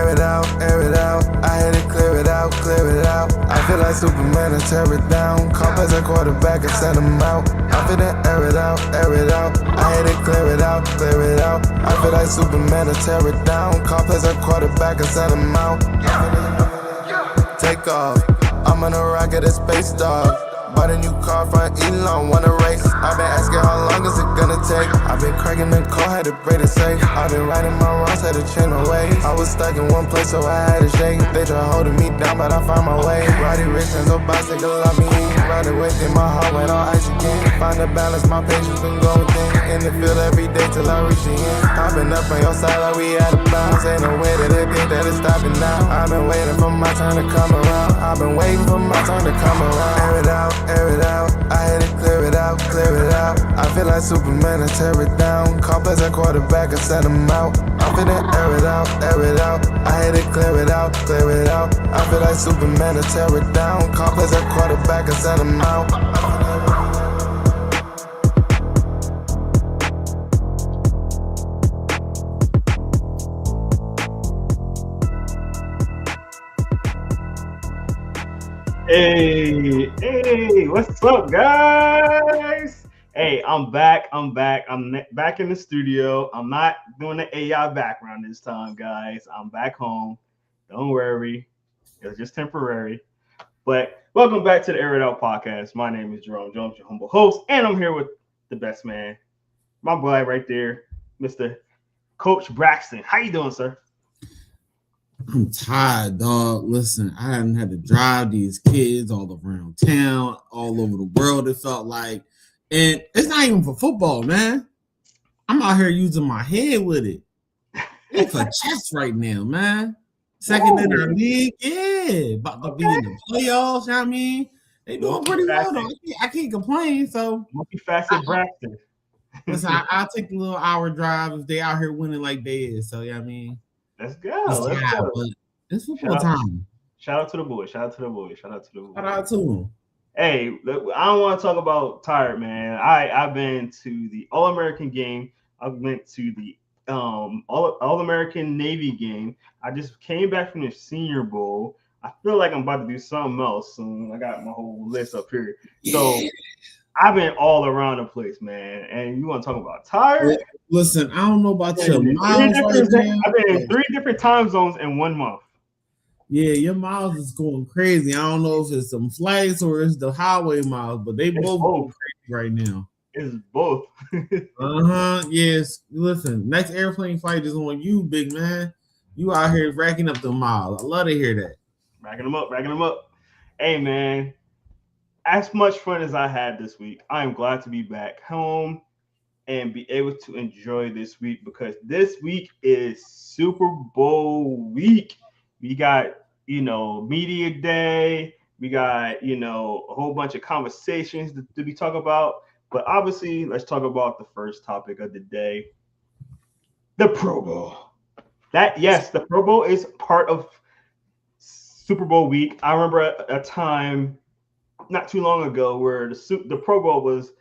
air it out, air it out. I had to clear it out, clear it out. I feel like Superman and tear it down. Call as a quarterback and send him out. I feel to air it out, air it out. I had to clear it out, clear it out. I feel like Superman and tear it down. Call as a quarterback and send him out. Take off. I'm on a rocket, a space dog. Bought a new car from Elon, wanna race. I've been asking how long is it gonna take. I've been cracking the car, had to break it safe. I've been riding my wrongs, had to change my ways. I was stuck in one place, so I had to shake. They try holding me down, but I found my way. Roddy Rich and no bicycle on me. Riding with in my heart went all ice again. Find the balance, my patience been going thin. In the field every day till I reach the end. I've been up on your side like we had a bounce. Ain't no way that they think that it's stopping now. I've been waiting for my turn to come around. I've been waiting for my turn to come around. Air it out, air it out. I had to clear it out, clear it out. I feel like Superman and tear it down. Call as a quarterback and send him out. I feel to air it out, air it out. I had to clear it out, clear it out. I feel like Superman and tear it down. Call as a quarterback and send him out. Hey, what's up, guys? Hey, I'm back. I'm back in the studio. I'm not doing the AI background this time, guys. I'm back home. Don't worry, it was just temporary. But welcome back to the Air It Out podcast. My name is Jerome Jones, your humble host, and I'm here with the best man, my boy right there, Mr. Coach Braxton. How you doing, sir? I'm tired, dog. Listen, I haven't had to drive these kids all around town, all over the world, it felt like. And it's not even for football, man. I'm out here using my head with it. It's for chess right now, man. Second in our league, yeah. About to be in the playoffs, you know what I mean? They doing pretty well, though. I can't complain, so. Multifaceted Braxton. Listen, I'll take the little hour drive if they out here winning like they is, so, yeah, I mean. Let's go. Let's go. But it's football time. Shout out to the boy. Shout out to the boy. Shout out to the boy. Shout out to him. Hey, I don't want to talk about tired, man. I've been to the All-American game. I went to the All-American Navy game. I just came back from the Senior Bowl. I feel like I'm about to do something else soon. I got my whole list up here. So I've been all around the place, man. And you want to talk about tired? Listen, I don't know about your miles right now. I've been in 3 different time zones in 1 month. Yeah, your miles is going crazy. I don't know if it's some flights or it's the highway miles, but they both going crazy right now. It's both. Yes. Listen, next airplane flight is on you, big man. You out here racking up the miles. I love to hear that. Racking them up. Hey, man. As much fun as I had this week, I am glad to be back home and be able to enjoy this week because this week is Super Bowl week. We got, media day. We got, a whole bunch of conversations to be talking about. But obviously, let's talk about the first topic of the day, the Pro Bowl. The Pro Bowl is part of Super Bowl week. I remember a time not too long ago where the Pro Bowl was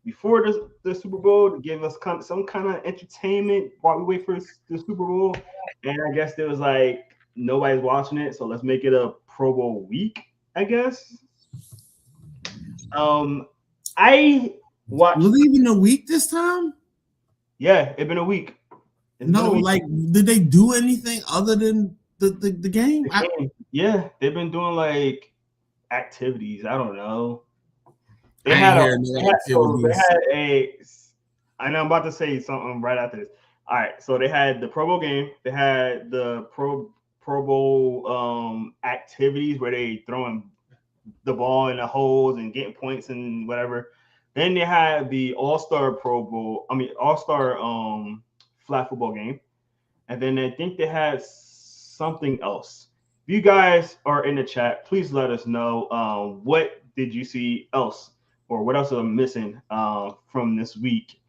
before the Super Bowl to give us some kind of entertainment while we wait for the Super Bowl. And I guess there was like nobody's watching it, so let's make it a Pro Bowl week, I guess. I watched. Was it even a week this time? Yeah, it's been a week. Did they do anything other than the game? Yeah, they've been doing like activities. I don't know. I know I'm about to say something right after this. All right, so they had the Pro Bowl game. They had the Pro Bowl activities where they throwing the ball in the holes and getting points and whatever. Then they had the All-Star flag football game. And then I think they had something else. If you guys are in the chat, please let us know what did you see else or what else are missing from this week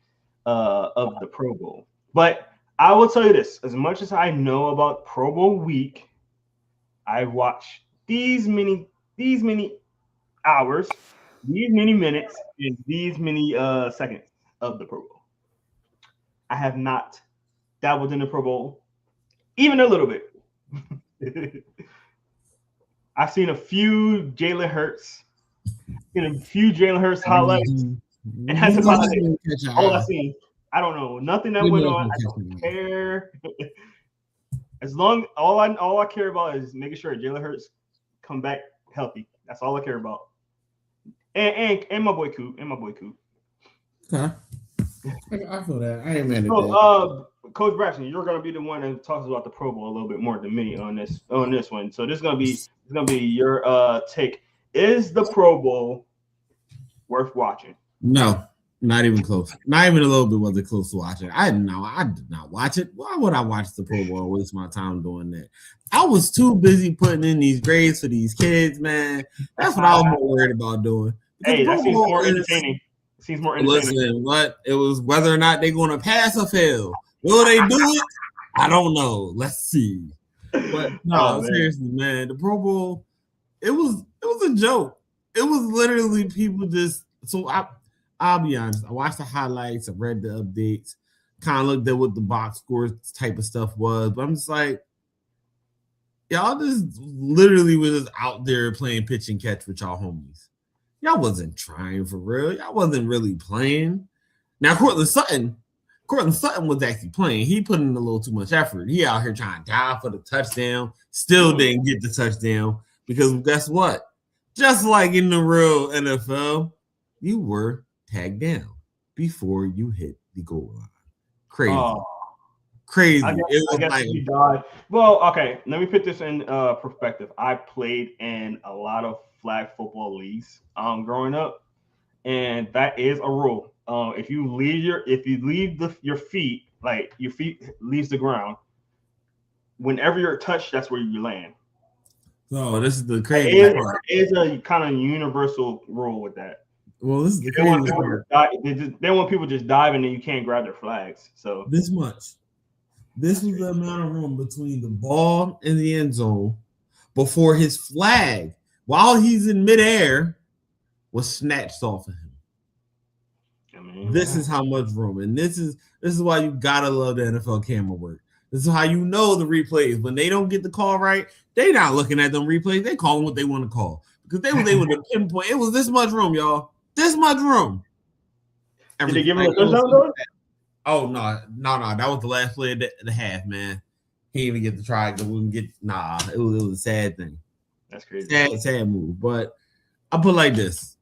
of the Pro Bowl. But I will tell you this, as much as I know about Pro Bowl week, I watched these many hours, these many minutes, and these many seconds of the Pro Bowl. I have not dabbled in the Pro Bowl, even a little bit. I've seen a few Jalen Hurts, highlights, and that's What about else it. gonna catch your All I eye? seen. I don't know nothing that What went else on. gonna I catch don't your eye? care. As long all I care about is making sure Jalen Hurts come back healthy. That's all I care about. And my boy Coop. Okay. I feel that. I ain't mad at So, that. Coach Braxton, you're gonna be the one that talks about the Pro Bowl a little bit more than me on this one. So this is gonna be your take. Is the Pro Bowl worth watching? No, not even close. Not even a little bit was it close to watching. I did not watch it. Why would I watch the Pro Bowl? Waste my time doing that. I was too busy putting in these grades for these kids, man. That's what I was more worried about doing. Because Hey, the that Pro seems Bowl more is entertaining. listen, what it was whether or not they're gonna pass or fail. Will they do it? I don't know. Let's see. But no, Oh man. seriously, man, the Pro Bowl, it was a joke. It was literally people just I'll be honest. I watched the highlights, I read the updates, kind of looked at what the box scores type of stuff was, but I'm just like, y'all just literally was just out there playing pitch and catch with y'all homies. Y'all wasn't trying for real. Y'all wasn't really playing. Now, Cortland Sutton was actually playing. He put in a little too much effort. He out here trying to dive for the touchdown. Still didn't get the touchdown because guess what? Just like in the real NFL, you were tagged down before you hit the goal line. Crazy. Oh, Crazy. I guess like you died. Well, okay. Let me put this in perspective. I played in a lot of flag football leagues growing up, and that is a rule. If you leave your feet, like your feet leaves the ground, whenever you're touched, that's where you land. oh, this is the crazy part. It is a kind of universal rule with that. Well, this is the They want crazy people part. they want people just diving and you can't grab their flags. So This much. This was the amount of room between the ball and the end zone before his flag, while he's in midair, was snatched off of him. I mean, This is how much room, and this is why you gotta love the NFL camera work. This is how you know the replays when they don't get the call right. They not looking at them replays. They calling what they want to call because they was able to pinpoint. It was this much room, y'all. This much room. did they give him a touchdown though? Oh no. That was the last play of the half, man. He didn't even get the try. It was a sad thing. That's crazy. Sad move. But I put it like this.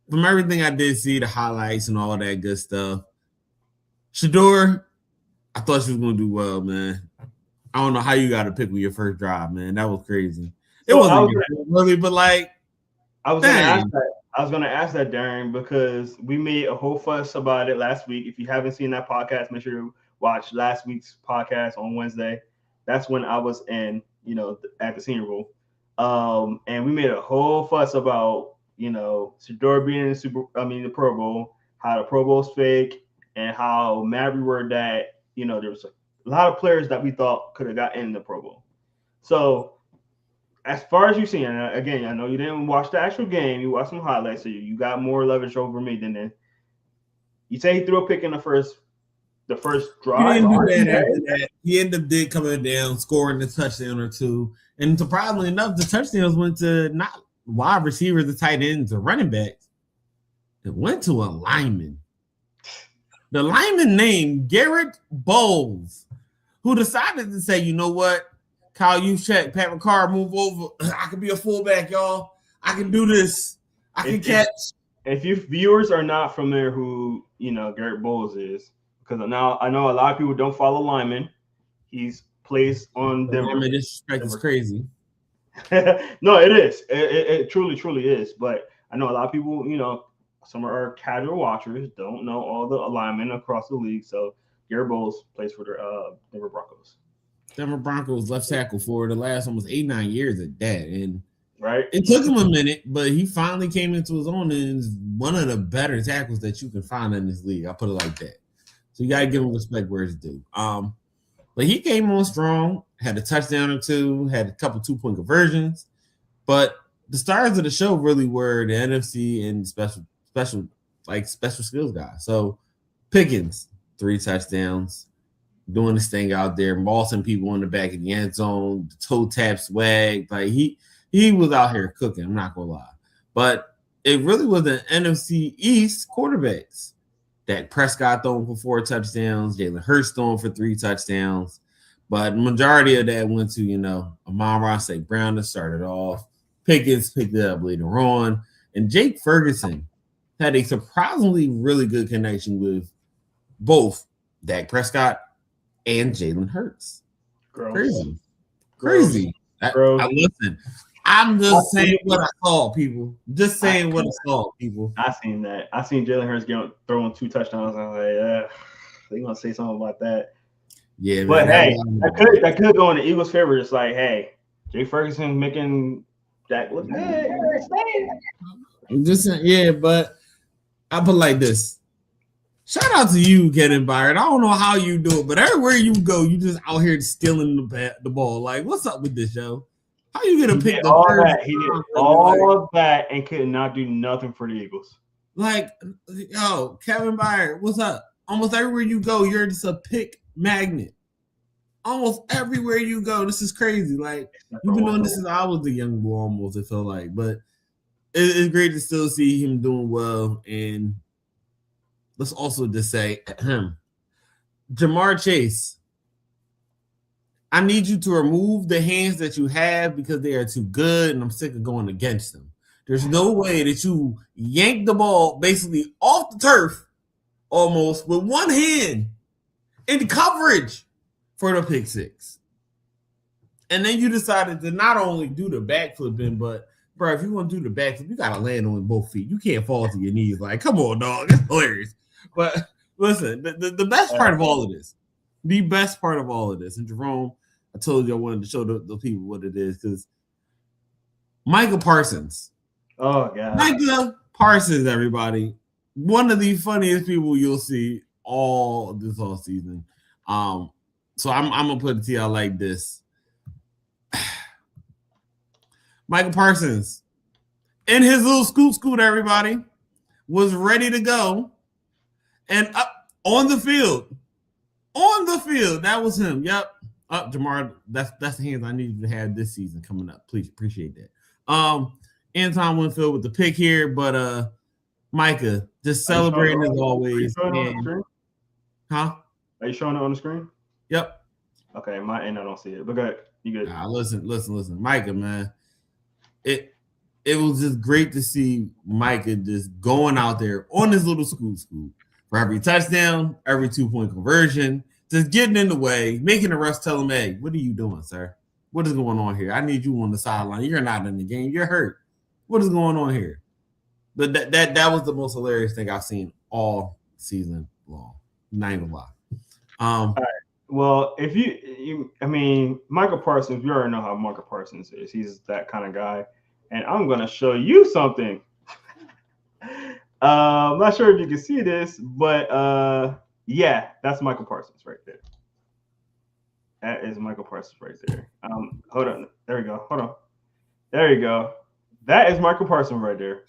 From everything I did see, the highlights and all that good stuff, Shador, I thought she was gonna do well, man. I don't know how you got to pick with your first drive, man. That was crazy. It wasn't really, but like I was gonna ask that, Darren, because we made a whole fuss about it last week. If you haven't seen that podcast, make sure you watch last week's podcast on Wednesday. That's when I was at the Senior Bowl. And we made a whole fuss about, Shador being in the Pro Bowl, how the Pro Bowl's fake, and how mad we were that, there was a lot of players that we thought could have got in the Pro Bowl. So as far as you've seen, and again, I know you didn't watch the actual game, you watched some highlights, so you got more leverage over me than that. You say he threw a pick in the first drive. He didn't do that after that. He ended up coming down, scoring a touchdown or two. And surprisingly enough, the touchdowns went to not wide receivers, the tight ends, or running backs. It went to a lineman. The lineman named Garrett Bowles, who decided to say, you know what? Kyle Juszczyk, Pat McCarr, move over. I can be a fullback, y'all. I can do this. I can catch. If you viewers are not familiar who Garrett Bowles is, because now I know a lot of people don't follow linemen. He's plays on Denver. Lineman disrespect is crazy. No, it is. It truly, truly is. But I know a lot of people, some of our casual watchers don't know all the linemen across the league. So Garrett Bowles plays for the Denver Broncos. Denver Broncos left tackle for the last almost 8-9 years at that. And right, it took him a minute, but he finally came into his own and is one of the better tackles that you can find in this league. I'll put it like that. So you gotta give him respect where it's due. But he came on strong, had a touchdown or two, had a couple 2-point conversions. But the stars of the show really were the NFC and special skills guys. So Pickens, 3 touchdowns. doing this thing out there, mossing people in the back of the end zone, the toe tap swag. Like he was out here cooking. I'm not gonna lie, but it really was an NFC East quarterbacks. Dak Prescott throwing for 4 touchdowns, Jalen Hurts throwing for 3 touchdowns, but the majority of that went to Amon-Ra St. Brown that started off. Pickens picked it up later on, and Jake Ferguson had a surprisingly really good connection with both Dak Prescott and Jalen Hurts. Gross. Crazy. I listen. I'm just saying what I saw, people. Just saying what I saw, people. I seen that. I seen Jalen Hurts throwing 2 touchdowns. I was like, yeah, they gonna say something about that. Yeah, but man, hey, that could go in the Eagles' favor. It's like, hey, Jay Ferguson making Dak look good. I'm just saying, yeah, but I put like this. Shout out to you, Kevin Byard. I don't know how you do it, but everywhere you go, you just out here stealing the ball. Like, what's up with this, yo? How you gonna pick the all first that? He did all of that and could not do nothing for the Eagles. Like, yo, Kevin Byard, what's up? Almost everywhere you go, you're just a pick magnet. Almost everywhere you go, this is crazy. Like, you've been doing this since I was a young boy, almost, it felt like. But it's great to still see him doing well. And let's also just say, Jamar Chase, I need you to remove the hands that you have because they are too good, and I'm sick of going against them. There's no way that you yank the ball basically off the turf almost with one hand in coverage for the pick six. And then you decided to not only do the backflip in, but, bro, if you want to do the backflip, you got to land on both feet. You can't fall to your knees. Like, come on, dog. It's hilarious. But listen, the best part of all of this, and Jerome, I told you I wanted to show the people what it is, because Micah Parsons. Oh, God. Micah Parsons, everybody. One of the funniest people you'll see all season. So I'm going to put it to y'all like this. Micah Parsons, in his little scoot, everybody, was ready to go. And up on the field. That was him. Yep. Up, Jamar. That's the hands I need you to have this season coming up. Please appreciate that. Anton Winfield with the pick here, but Micah just celebrating as always. Huh? Are you showing it on the screen? Yep. Okay, my end I don't see it, but go ahead. You good? Listen, Micah, man. It was just great to see Micah just going out there on his little scoot for every touchdown, every 2-point conversion, just getting in the way, making the refs tell him, hey, what are you doing, sir? What is going on here? I need you on the sideline. You're not in the game. You're hurt. What is going on here? But that was the most hilarious thing I've seen all season long. Not even lie. All right. Well, if Michael Parsons, you already know how Michael Parsons is. He's that kind of guy. And I'm going to show you something. I'm not sure if you can see this, but yeah, that's Michael Parsons right there. That is Michael Parsons right there. Hold on. There we go. Hold on. There you go. That is Michael Parsons right there.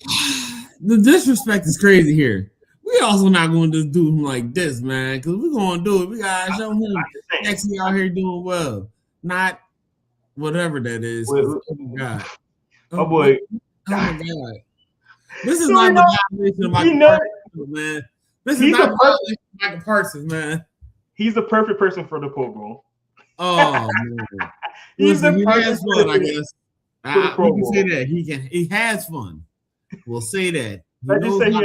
The disrespect is crazy here. We also not going to do him like this, man, because we're going to do it. We got to show him actually out here doing well, not whatever that is. Oh, my God. Oh, boy. Oh, my God. This is not the violation of Michael Parsons, man. This is not the violation of Michael Parsons, man. He's the perfect person for the Pro Bowl. Oh, man. He has fun, I guess. We can say that. He has fun. We'll say that. I just say he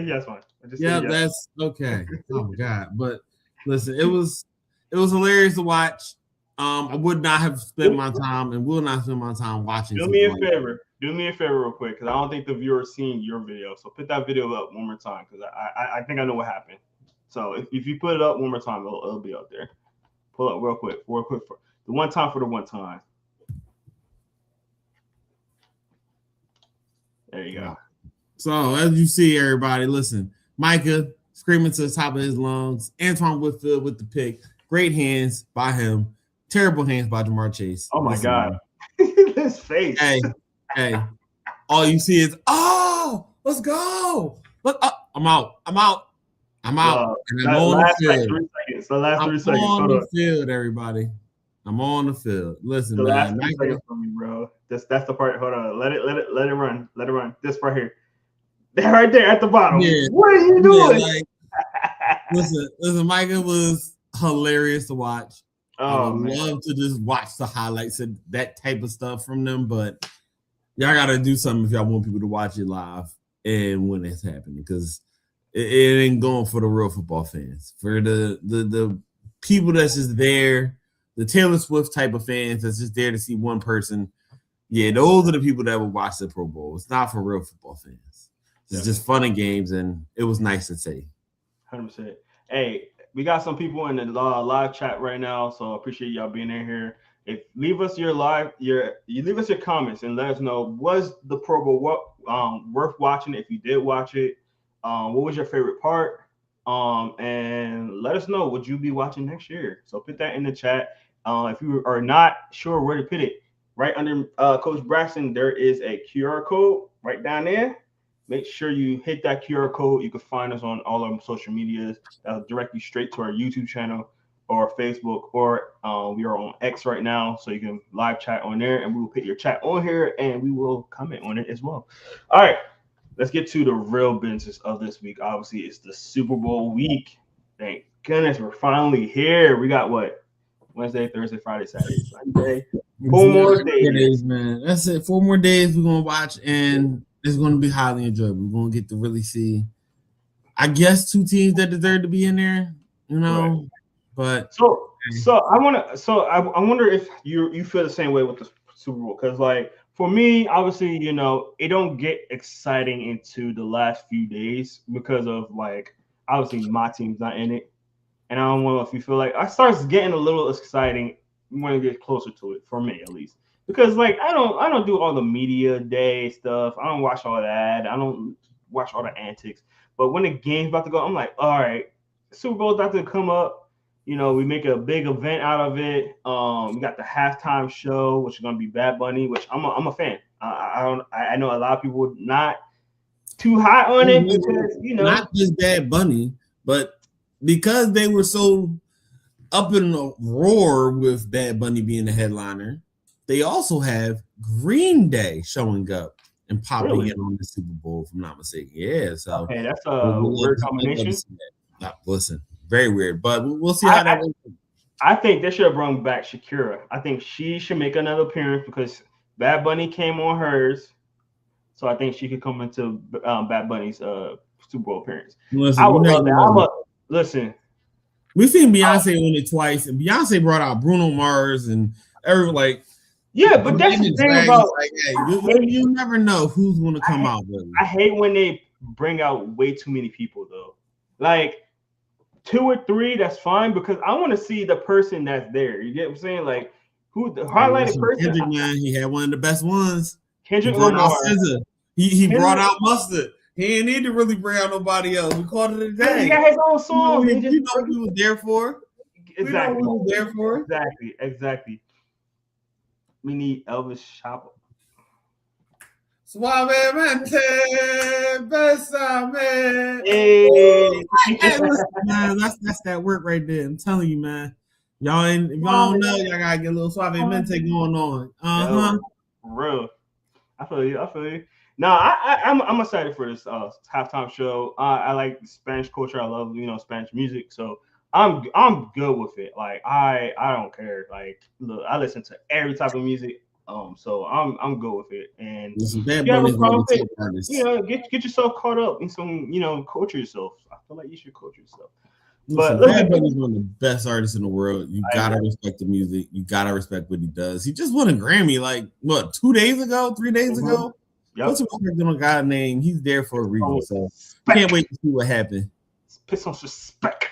has fun. Yeah, that's okay. Oh my God. But listen, it was hilarious to watch. I would not have spent my time and will not spend my time watching. Do me a favor real quick, because I don't think the viewer's seen your video. So put that video up one more time, because I think I know what happened. So if you put it up one more time, it'll be up there. Pull up real quick for the one time for the one time. There you go. So as you see, everybody, listen, Micah screaming to the top of his lungs. Antoine Whitfield with the pick. Great hands by him. Terrible hands by Jamar Chase. Oh my God. His face. Hey. All you see is, oh, let's go. Look, I'm out. I'm out. And I'm That on the last like field. 3 seconds. The last I'm 3 seconds. on Hold the on. field, everybody. I'm on the field. Listen, The last man. 3 seconds for me, bro. That's the part. Hold on. Let it run. Let it run. This right here. That right there at the bottom. Yeah, What are you doing? like, listen, Micah was hilarious to watch. I would love to just watch the highlights of that type of stuff from them, but y'all gotta do something if y'all want people to watch it live and when it's happening, because it ain't going for the real football fans. For the people that's just there, the Taylor Swift type of fans that's just there to see one person. Yeah, those are the people that will watch the Pro Bowl. It's not for real football fans. It's just fun and games, and it was nice to see. 100%. Hey, we got some people in the live chat right now, so I appreciate y'all being in here. If leave us your leave us your comments and let us know, was the Pro Bowl worth watching? If you did watch it, what was your favorite part? And let us know, would you be watching next year? So put that in the chat. If you are not sure where to put it, right under Coach Braxton, there is a QR code right down there. Make sure you hit that QR code. You can find us on all our social medias. That'll direct you straight to our YouTube channel or Facebook, or we are on X right now, so you can live chat on there, and we will put your chat on here, and we will comment on it as well. All right, let's get to the real business of this week. Obviously, it's the Super Bowl week. Thank goodness we're finally here. We got what? Wednesday, Thursday, Friday, Saturday, Sunday. 4 more days, man. That's it. 4 more days we're gonna watch, and it's gonna be highly enjoyable. We're gonna get to really see, I guess, 2 teams that deserve to be in there, you know. Right. But I wonder if you feel the same way with the Super Bowl, because like for me, obviously, you know, it don't get exciting into the last few days because of like obviously my team's not in it. And I don't know if you feel like I starts getting a little exciting when it gets closer to it, for me at least. Because like I don't do all the media day stuff. I don't watch all that. I don't watch all the antics. But when the game's about to go, I'm like, all right, Super Bowl's about to come up. You know, we make a big event out of it. We got the halftime show, which is gonna be Bad Bunny, which I'm a fan. I know a lot of people not too high on it because you know not just Bad Bunny, but because they were so up in the roar with Bad Bunny being the headliner, they also have Green Day showing up and popping in on the Super Bowl, if I'm not mistaken. Yeah, so okay, that's a weird combination. Listen, very weird, but we'll see how that works. I think they should have brought back Shakira. I think she should make another appearance because Bad Bunny came on hers, so I think she could come into Bad Bunny's Super Bowl appearance. Listen, I would love that. Listen. We've seen Beyonce on it twice, and Beyonce brought out Bruno Mars and everyone like. Yeah, but that's the thing about like, hey, you never know who's going to come out. Really. I hate when they bring out way too many people though. Like 2 or 3, that's fine because I want to see the person that's there. You get what I'm saying? Like who the highlighted person? Kendrick, man, he had one of the best ones. Kendrick Lamar. He brought out Mustard. He didn't need to really bring out nobody else. We called it a day. He got his own song. You know what he was there for. Exactly. We know what he was there for. Exactly. We need Elvis Chopper. Suavemente, besame. Hey. Man, that's that work right there. I'm telling you, man. If y'all don't know, y'all gotta get a little Suavemente going on. For real. I feel you. No, I'm excited for this halftime show. I like Spanish culture. I love Spanish music, so I'm good with it. Like I don't care. Like look, I listen to every type of music. So I'm good with it. And get yourself caught up in some culture yourself. I feel like you should culture yourself. But Bad Bunny's one of the best artists in the world. You gotta respect the music. You gotta respect what he does. He just won a Grammy like 3 days ago. Yep. What's respect on a guy named? He's there for a reason. So can't wait to see what happens. Put some respect.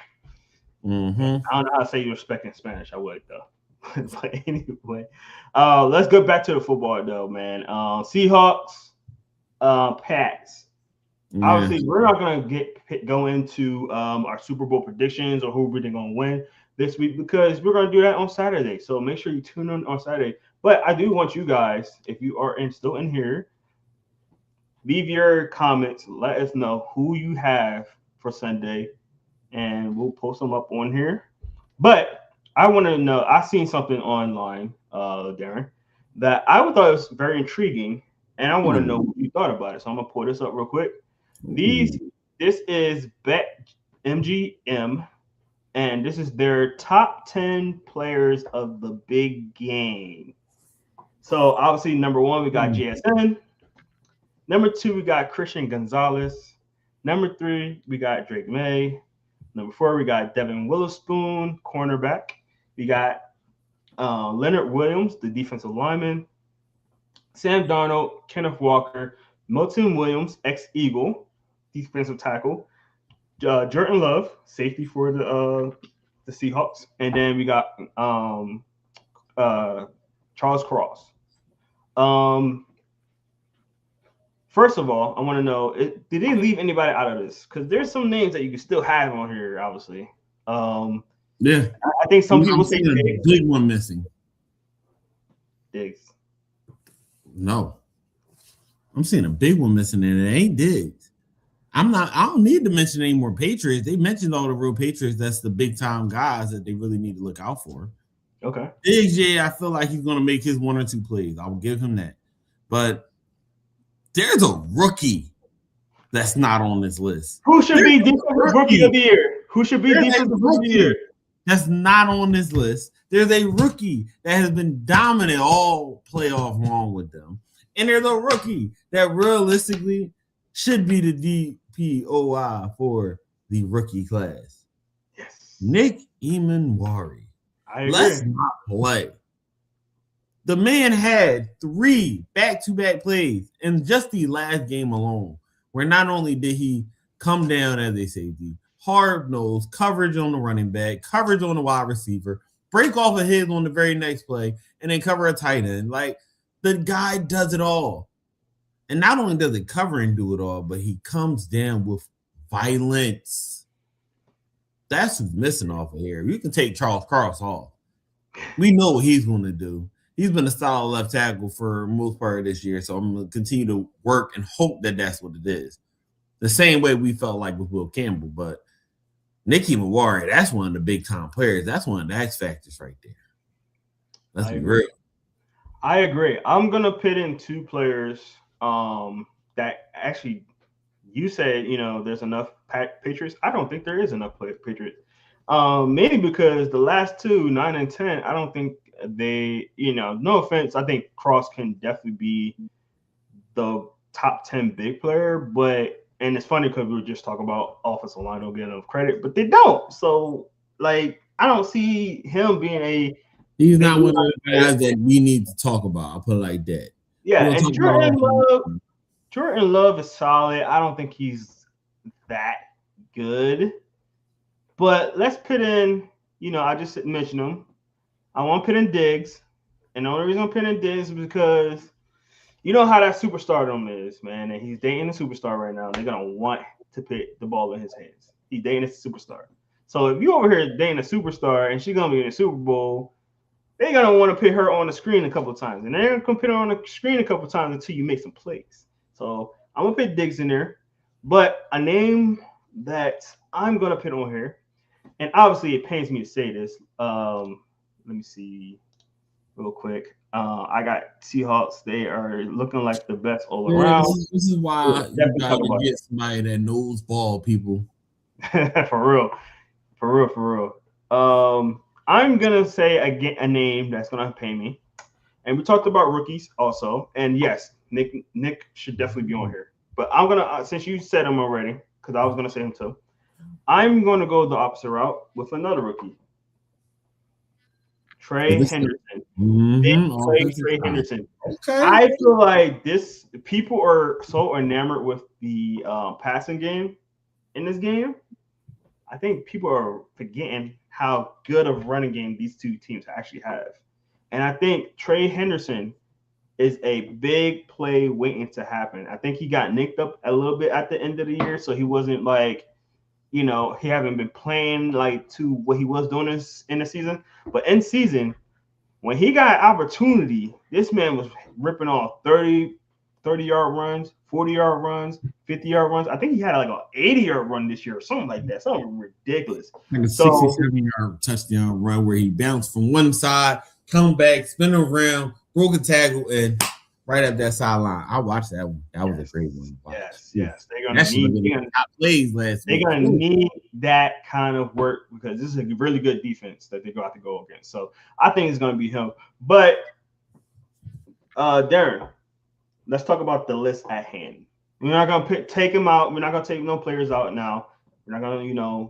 Mm-hmm. I don't know how to say respect in Spanish. I would though. But anyway, let's go back to the football though, man. Seahawks, Pats. Yeah. Obviously, we're not gonna go into our Super Bowl predictions or who we're gonna win this week because we're gonna do that on Saturday. So make sure you tune in on Saturday. But I do want you guys, if you are still in here, leave your comments. Let us know who you have for Sunday. and we'll post them up on here. But I want to know. I seen something online, Darren, that I thought was very intriguing, and I want to know Ooh, what you thought about it. So I'm gonna pull this up real quick. These ooh. this is Bet MGM, and this is their top 10 players of the big game. So obviously, number one we got JSN. Number two we got Christian Gonzalez. Number three we got Drake May. Number four we got Devin Witherspoon, cornerback. We got Leonard Williams, the defensive lineman. Sam Darnold, Kenneth Walker, Milton Williams, ex Eagle, defensive tackle. Jordan Love, safety for the Seahawks, and then we got uh, Charles Cross. Um, First of all, I want to know: did they leave anybody out of this? Because there's some names that you can still have on here, obviously. Yeah. I think some people I'm say seeing a Diggs. big one missing. Diggs. No. I'm seeing a big one missing, and it ain't Diggs. I don't need to mention any more Patriots. They mentioned all the real Patriots. That's the big time guys that they really need to look out for. Okay. Diggs, yeah, I feel like he's gonna make his one or two plays. I will give him that. But there's a rookie that's not on this list. Who should There's be a defensive rookie of the year? Who should be There's a defensive rookie of the year? that's not on this list. There's a rookie that has been dominant all playoff long with them. And there's a rookie that realistically should be the DPOI for the rookie class. Yes. Nick Emanwari. I agree. Let's not play. The man had 3 back-to-back plays in just the last game alone, where not only did he come down as a safety, hard nose, coverage on the running back, coverage on the wide receiver, break off a hit on the very next play, and then cover a tight end. Like, the guy does it all. And not only does he cover and do it all, but he comes down with violence. That's who's missing off of here. You can take Charles Cross off. We know what he's going to do. He's been a solid left tackle for most part of this year, so I'm going to continue to work and hope that that's what it is. The same way we felt like with Will Campbell, but Nicky Mawari, that's one of the big-time players. That's one of the X factors right there. Let's be real. I agree. I'm going to put in 2 players that actually you said, there's enough Patriots. I don't think there is enough Patriots. Maybe because the last 2, 9 and 10, I don't think they, no offense, I think Cross can definitely be the top 10 big player, and it's funny because we were just talking about offensive line don't get enough credit, but they don't. So, I don't see him being he's not one of the guys that we need to talk about. I'll put it like that. Yeah, and Jordan Love is solid. I don't think he's that good. But let's put in, I just mentioned him. I want to put in Diggs. And the only reason I'm putting in Diggs is because you know how that superstardom is, man. And he's dating a superstar right now. They're going to want to put the ball in his hands. He's dating a superstar. So if you over here dating a superstar and she's going to be in the Super Bowl, they're going to want to put her on the screen a couple of times. And they're going to put her on the screen a couple of times until you make some plays. So I'm going to put Diggs in there. But a name that I'm going to put on here, and obviously it pains me to say this. Let me see real quick. I got Seahawks. They are looking like the best all around. This is why you got to get somebody that knows ball, people. For real. I'm going to say again a name that's going to pay me. And we talked about rookies also. And yes, Nick should definitely be on here. But I'm going to, since you said him already, because I was going to say him too, I'm going to go the opposite route with another rookie. Trey Henderson. Trey Henderson. Okay. I feel like people are so enamored with the passing game in this game. I think people are forgetting how good of running game these 2 teams actually have. And I think Trey Henderson is a big play waiting to happen. I think he got nicked up a little bit at the end of the year, so he wasn't he haven't been playing to what he was doing in the season. But in season, when he got opportunity, this man was ripping off 30, 30-yard runs, 40-yard runs, 50-yard runs. I think he had like an 80-yard run this year or something like that. Something ridiculous. Like a So 67-yard touchdown run where he bounced from one side, come back, spin around, broke a tackle, and right at that sideline. I watched that one. That was a great one. Wow. Yes. They're gonna need top plays last they're week. gonna need that kind of work because this is a really good defense that they got to go against. So I think it's gonna be him. But Darren, let's talk about the list at hand. We're not gonna take him out. We're not gonna take no players out now. We're not gonna,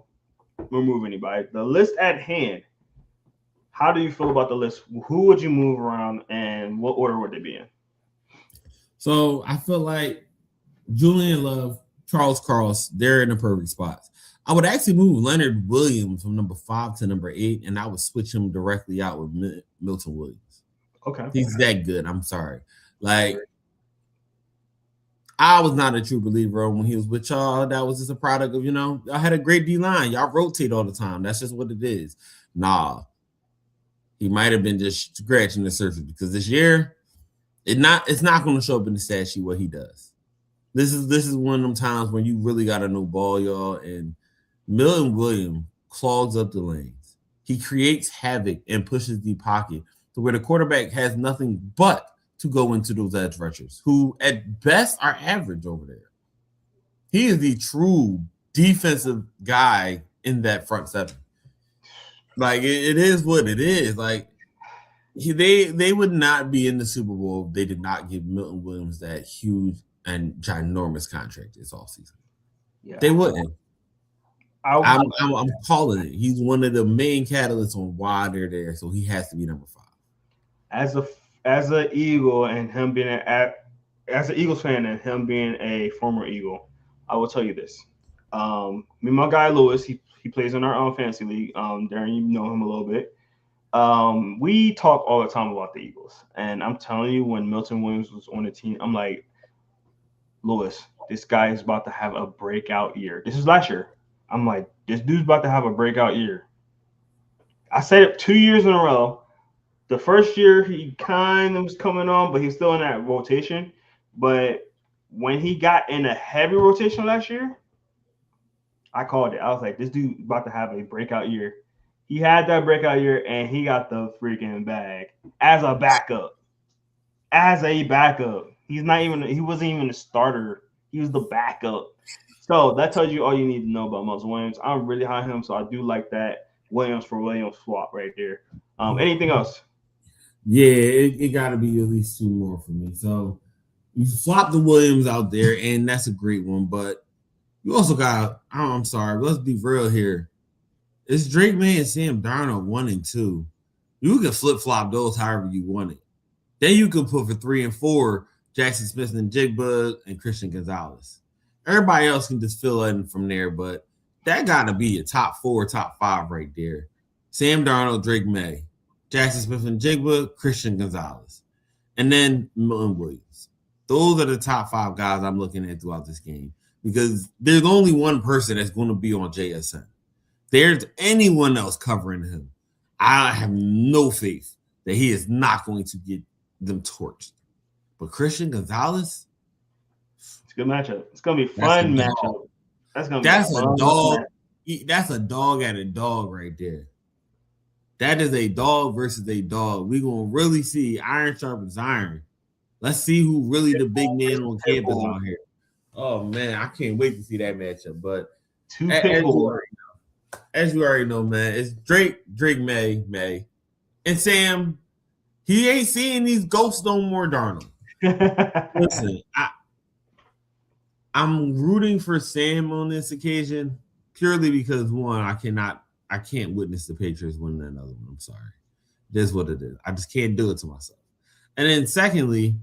remove anybody. The list at hand. How do you feel about the list? Who would you move around, and what order would they be in? So I feel like Julian Love, Charles Cross, they're in the perfect spots. I would actually move Leonard Williams from number 5 to number 8, and I would switch him directly out with Milton Williams. Okay. He's that good. I'm sorry. Like, I was not a true believer when he was with y'all. That was just a product of, y'all had a great D-line. Y'all rotate all the time. That's just what it is. Nah. He might have been just scratching the surface because this year, it's not going to show up in the stat sheet what he does. This is one of them times when you really got to know ball, y'all. And Milton Williams clogs up the lanes. He creates havoc and pushes the pocket to where the quarterback has nothing but to go into those edge rushers, who at best are average over there. He is the true defensive guy in that front seven. Like, it is what it is. Like, they would not be in the Super Bowl if they did not give Milton Williams that huge and ginormous contract this offseason. Yeah. They wouldn't. I'm calling it. He's one of the main catalysts on why they're there, so he has to be number 5. As an Eagle and him being as an Eagles fan and him being a former Eagle, I will tell you this. Me and my guy Lewis, he plays in our own fantasy league. Darren, you know him a little bit. We talk all the time about the Eagles, and I'm telling you, when Milton Williams was on the team, I'm like, Lewis, this guy is about to have a breakout year. This is last year. I'm like, this dude's about to have a breakout year. I said it 2 years in a row. The first year he kind of was coming on, but he's still in that rotation. But when he got in a heavy rotation last year, I called it. I was like, this dude about to have a breakout year. He had that breakout year, and he got the freaking bag as a backup. He wasn't even a starter. He was the backup. So that tells you all you need to know about Milton Williams. I'm really high on him, so I do like that Williams for Williams swap right there. Anything else? Yeah, it got to be at least 2 more for me. So you swap the Williams out there, and that's a great one. But you also got, I'm sorry, let's be real here. It's Drake May and Sam Darnold 1 and 2. You can flip-flop those however you want it. Then you can put for 3 and 4 Jackson Smith and Jigba and Christian Gonzalez. Everybody else can just fill in from there, but that got to be a top 4, top 5 right there. Sam Darnold, Drake May, Jackson Smith and Jigba, Christian Gonzalez, and then Milton Williams. Those are the top 5 guys I'm looking at throughout this game because there's only one person that's going to be on JSN. There's anyone else covering him, I have no faith that he is not going to get them torched. But Christian Gonzalez, it's a good matchup. It's gonna be a fun matchup. That's a dog. That's a dog at a dog right there. That is a dog versus a dog. We're gonna really see iron sharpens iron. Let's see who really the big man on campus out here. Oh man, I can't wait to see that matchup. But as you already know, man, it's Drake May, and Sam. He ain't seeing these ghosts no more, Darnold. Listen, I'm rooting for Sam on this occasion purely because, one, I can't witness the Patriots winning another one. I'm sorry. It is what it is. I just can't do it to myself. And then secondly,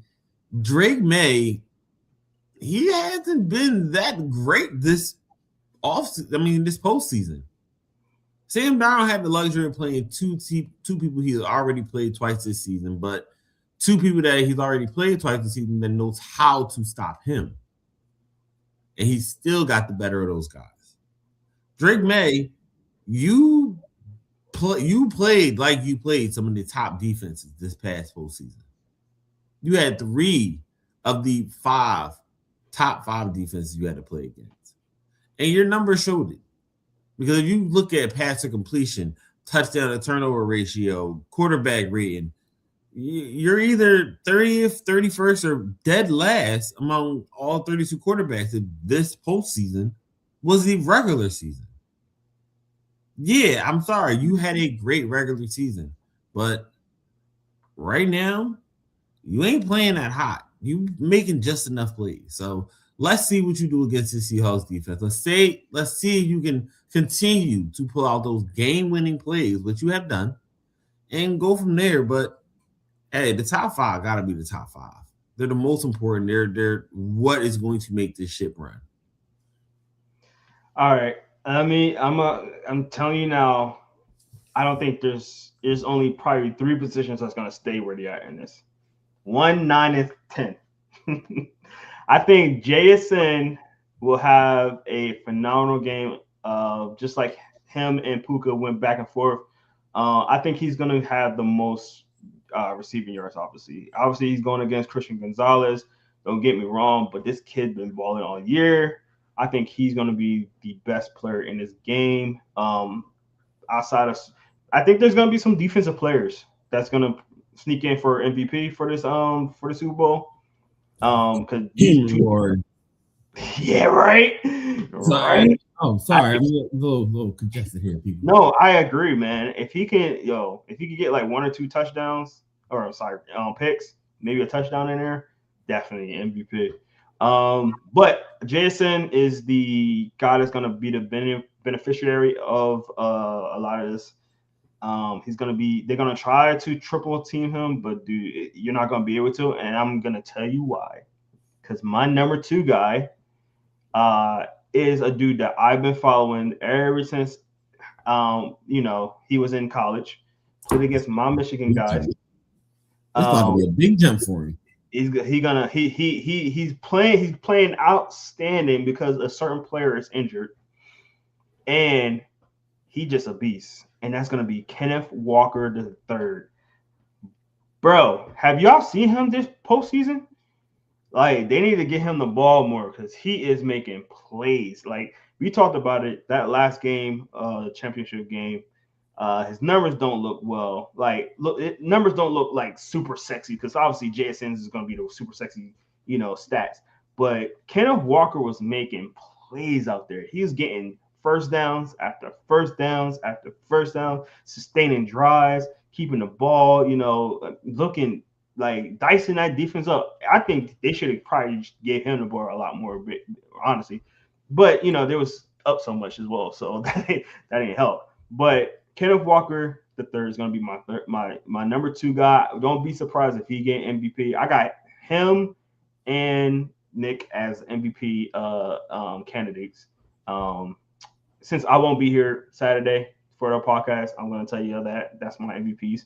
Drake May, he hasn't been that great this postseason. Sam Darnold had the luxury of playing two people he's already played twice this season, but 2 people that he's already played twice this season that knows how to stop him. And he still got the better of those guys. Drake May, you played like you played some of the top defenses this past postseason. You had 3 of the top five defenses you had to play against. And your numbers showed it. Because if you look at pass to completion, touchdown to turnover ratio, quarterback rating, you're either 30th, 31st, or dead last among all 32 quarterbacks in this postseason was the regular season. Yeah, I'm sorry. You had a great regular season. But right now, you ain't playing that hot. You making just enough plays. So let's see what you do against the Seahawks defense. Let's see if you can continue to pull out those game-winning plays, which you have done, and go from there. But hey, the top five gotta be the top five. They're the most important. They're what is going to make this ship run. All right. I'm telling you now, I don't think there's only probably three positions that's gonna stay where they are in this. 1, 9, and 10. I think JSN will have a phenomenal game. Just like him and Puka went back and forth. I think he's going to have the most receiving yards, obviously. Obviously, he's going against Christian Gonzalez. Don't get me wrong, but this kid's been balling all year. I think he's going to be the best player in this game. Outside of, I think there's going to be some defensive players that's going to sneak in for MVP for this for the Super Bowl. Because yeah, right. Sorry. Right. Oh, sorry. I'm a little congested here, people. No, I agree, man. If he can get like 1 or 2 touchdowns, or picks, maybe a touchdown in there, definitely MVP. But Jason is the guy that's gonna be the beneficiary of a lot of this. They're gonna try to triple team him, but dude, you're not gonna be able to, and I'm gonna tell you why. Because my number 2 guy is a dude that I've been following ever since he was in college. Played against my Michigan guys. It's about to be a big jump for him. He's playing outstanding because a certain player is injured, and he's just a beast. And that's going to be Kenneth Walker III. Bro, have y'all seen him this postseason? Like, they need to get him the ball more because he is making plays. Like, we talked about it that last game, the championship game. His numbers don't look well. Like, numbers don't look like super sexy because obviously JSN is going to be the super sexy, stats. But Kenneth Walker was making plays out there. He was getting first downs after first downs after first down, sustaining drives, keeping the ball, looking like dicing that defense up. I think they should have probably gave him the ball a lot more, honestly. But there was up so much as well, so that didn't help. But Kenneth Walker the third is going to be my number 2 guy. Don't be surprised if he get MVP. I got him and Nick as MVP candidates. Since I won't be here Saturday for the podcast, I'm going to tell you that's my MVPs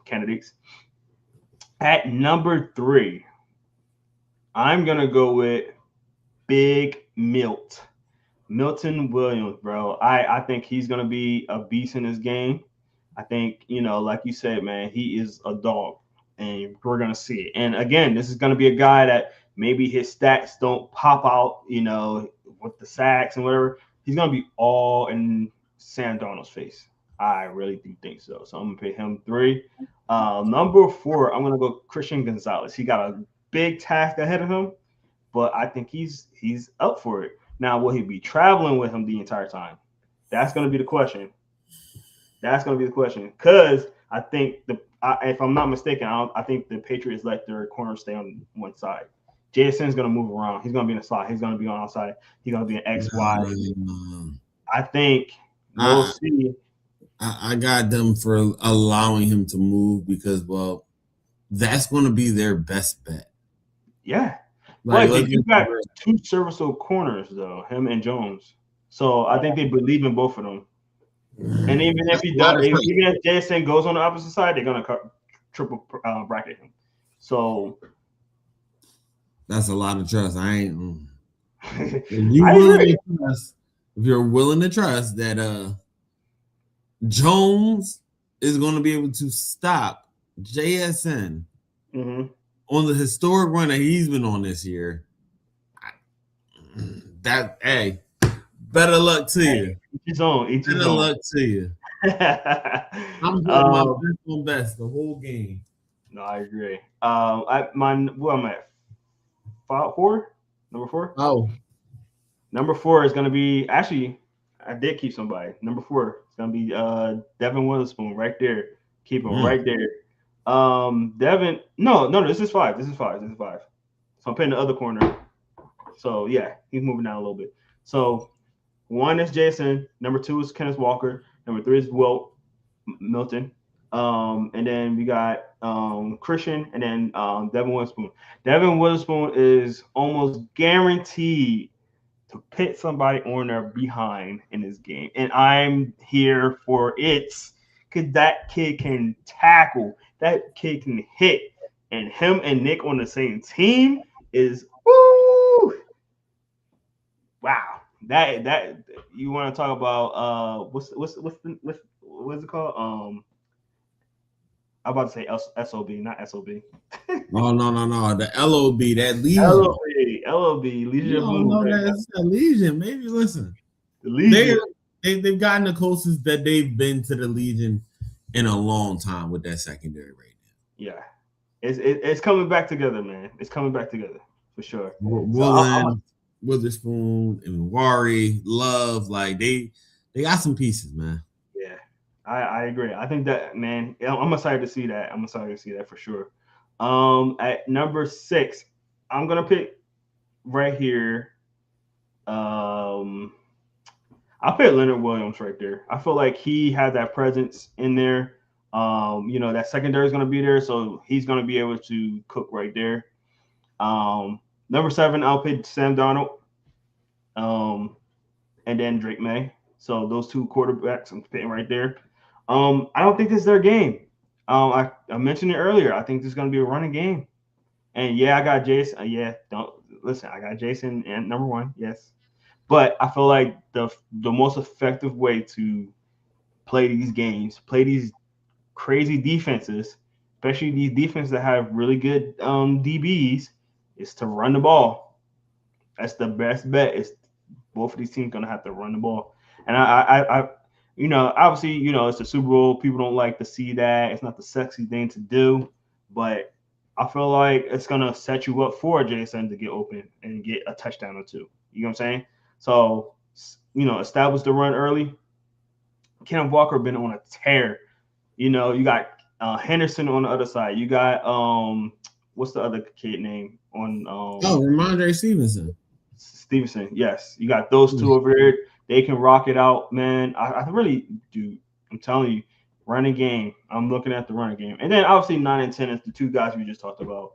candidates. At number 3, I'm going to go with Big Milton Williams, bro. I think he's going to be a beast in this game. I think, like you said, man, he is a dog, and we're going to see it. And again, this is going to be a guy that maybe his stats don't pop out, with the sacks and whatever. He's going to be all in Sam Darnold's face. I really do think so. So I'm going to pick him 3. Number 4, I'm going to go Christian Gonzalez. He got a big task ahead of him, but I think he's up for it. Now, will he be traveling with him the entire time? That's going to be the question. Because I think if I'm not mistaken, I think the Patriots let their corner stay on one side. JSN's going to move around. He's going to be in the slot. He's going to be on outside. He's going to be an X, Y. I think we'll see. I got them for allowing him to move because, well, that's going to be their best bet. Yeah. But you got 2 serviceable corners, though, him and Jones. So I think they believe in both of them. And even if if JSN goes on the opposite side, they're going to triple bracket him. So that's a lot of trust. I ain't. If you're willing to trust that Jones is going to be able to stop JSN, on the historic run that he's been on this year, better luck to you. Each his own. Each his Better own. luck to you. I'm putting my best on best the whole game. No, I agree. Where I'm at, number four. Oh, Number 4 is gonna be actually. I did keep somebody. Number 4 is gonna be Devin Witherspoon right there. Keep him right there. Devin. No. This is 5. This is 5. So I'm putting the other corner. So yeah, he's moving down a little bit. So 1 is Jason. Number 2 is Kenneth Walker. Number 3 is Will Milton. And then we got Christian, and then Devin Witherspoon. Devin Witherspoon is almost guaranteed to pit somebody on their behind in this game, and I'm here for it because that kid can tackle, that kid can hit, and him and Nick on the same team is woo! Wow. That you want to talk about what's it called? I'm about to say SOB, not SOB. No. The LOB, that Legion. LOB, Legion. You don't know that's a Legion. Maybe listen. The Legion. They've gotten the closest that they've been to the Legion in a long time with that secondary right now. Yeah. It's coming back together, man. It's coming back together for sure. Woolen, Witherspoon, and Wari, Love, like they got some pieces, man. Yeah. I agree. I think that, man, I'm excited to see that. I'm excited to see that for sure. At number 6, I'm gonna pick right here. I'll put Leonard Williams right there. I feel like he had that presence in there. That secondary is gonna be there, so he's gonna be able to cook right there. Number 7, I'll pick Sam Darnold. And then Drake May. So those 2 quarterbacks I'm picking right there. I don't think this is their game. I mentioned it earlier. I think this is going to be a running game. And yeah, I got Jason. I got Jason and number 1. Yes, but I feel like the most effective way to play these games, play these crazy defenses, especially these defenses that have really good DBs, is to run the ball. That's the best bet. Is both of these teams going to have to run the ball, and I obviously, it's the Super Bowl. People don't like to see that. It's not the sexy thing to do, but I feel like it's going to set you up for Jason to get open and get a touchdown or 2. You know what I'm saying? So, establish the run early. Kenneth Walker been on a tear. You got Henderson on the other side. You got, what's the other kid name on? Ramondre Stevenson. Yes. You got those 2 over here. They can rock it out, man. I really do. I'm telling you, running game. I'm looking at the running game. And then obviously 9 and 10 is the 2 guys we just talked about.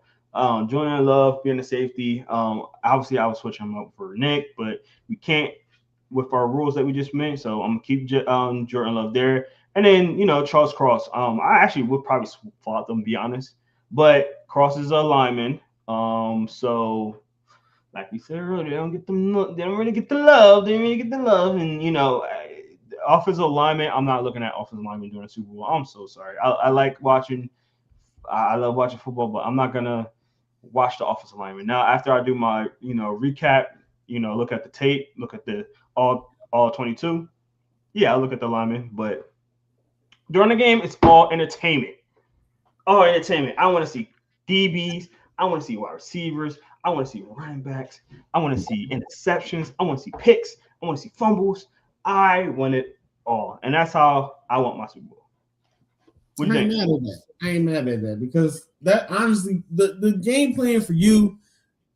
Julian Love being a safety. Obviously I was switching him up for Nick, but we can't with our rules that we just made. So I'm gonna keep Jordan Love there. And then Charles Cross. I actually would probably swap them, to be honest. But Cross is a lineman. So like we said earlier, they don't really get the love. And offensive lineman, I'm not looking at offensive lineman during the Super Bowl. I'm so sorry. I like watching. I love watching football, but I'm not gonna watch the offensive lineman. Now, after I do my recap, look at the tape, look at the all 22. Yeah, I look at the lineman, but during the game, it's all entertainment. All entertainment. I want to see DBs. I want to see wide receivers. I want to see running backs. I want to see interceptions. I want to see picks. I want to see fumbles. I want it all. And that's how I want my Super Bowl. I ain't mad at that because that honestly, the game plan for you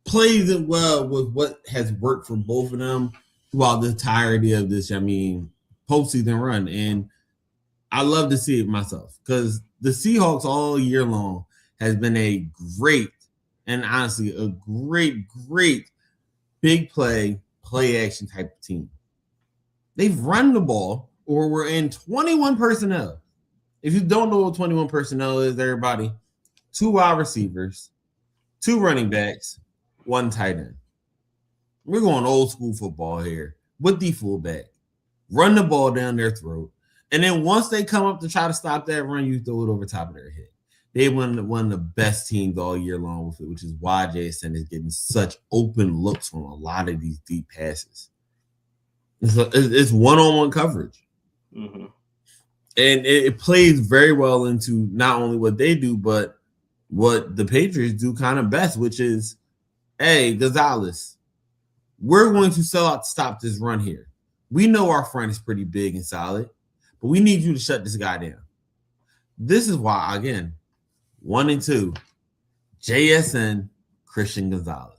plays it well with what has worked for both of them throughout the entirety of this, postseason run. And I love to see it myself because the Seahawks all year long has been a great and honestly a great big play action type of team. They've run the ball or we're in 21 personnel. If you don't know what 21 personnel is, everybody, 2 wide receivers, 2 running backs, 1 tight end. We're going old school football here with the fullback. Run the ball down their throat. And then once they come up to try to stop that run, you throw it over top of their head. they one of the best teams all year long with it, which is why JSN is getting such open looks from a lot of these deep passes. It's one-on-one coverage. Mm-hmm. And it plays very well into not only what they do, but what the Patriots do kind of best, which is, hey, Gonzalez, we're going to sell out to stop this run here. We know our front is pretty big and solid, but we need you to shut this guy down. This is why, again, 1 and 2, JSN, Christian Gonzalez.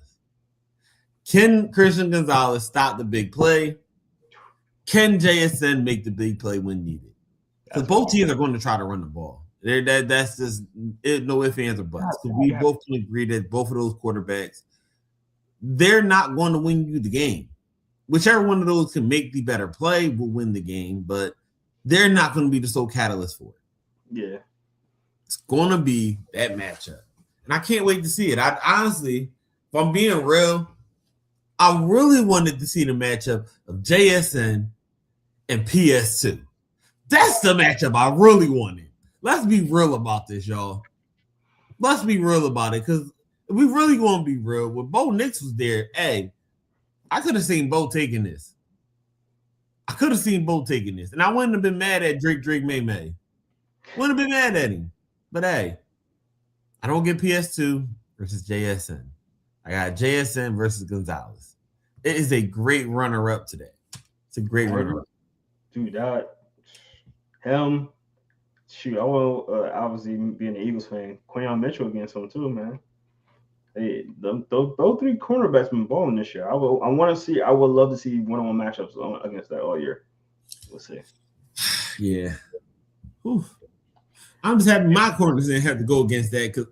Can Christian Gonzalez stop the big play? Can JSN make the big play when needed? Because both teams are going to try to run the ball. That's just no ifs, ands, or buts. We both can agree that both of those quarterbacks, they're not going to win you the game. Whichever one of those can make the better play will win the game, but they're not going to be the sole catalyst for it. Yeah. It's going to be that matchup. And I can't wait to see it. I honestly, if I'm being real, I really wanted to see the matchup of JSN and PS2. That's the matchup I really wanted. Let's be real about this, y'all. Let's be real about it, because if we really going to be real, when Bo Nix was there, hey, I could have seen Bo taking this. And I wouldn't have been mad at Drake May. Wouldn't have been mad at him. But hey, I don't get PS2 versus JSN. I got JSN versus Gonzalez. It is a great runner-up today. It's a great runner-up. Dude, him, shoot, I will obviously being an Eagles fan, Quinyon Mitchell against him too, man. Hey, those 3 cornerbacks been balling this year. I would love to see one-on-one matchups against that all year. We'll see. Yeah. Whew. I'm just happy my corners didn't have to go against that, because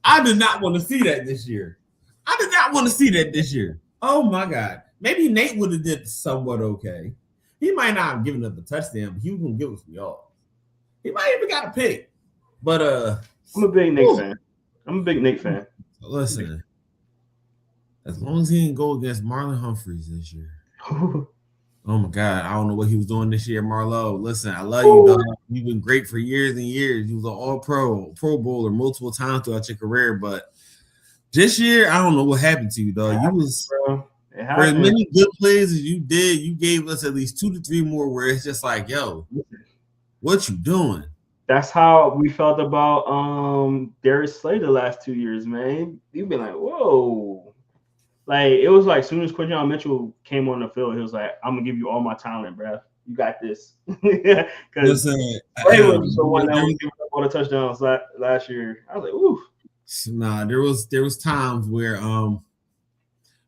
I did not want to see that this year. Oh my God. Maybe Nate would have did somewhat okay. He might not have given up a touchdown, but he was gonna give us the yards. He might even got a pick. But I'm a big Nate fan. Listen, as long as he didn't go against Marlon Humphreys this year. Oh my God, I don't know what he was doing this year, Marlo. Listen, I love you, dog. You've been great for years and years. You was an All-Pro, Pro Bowler multiple times throughout your career, but this year, I don't know what happened to you, dog. You was for as many good plays as you did, you gave us at least 2 to 3 more where it's just like, yo, what you doing? That's how we felt about Darius Slay the last 2 years, man. You've been like, whoa. Like, it was like, as soon as Quinyon Mitchell came on the field, he was like, I'm gonna give you all my talent, bruh. You got this. Because Slay was the one that was giving up all the touchdowns last year. I was like, ooh. Nah, there was times where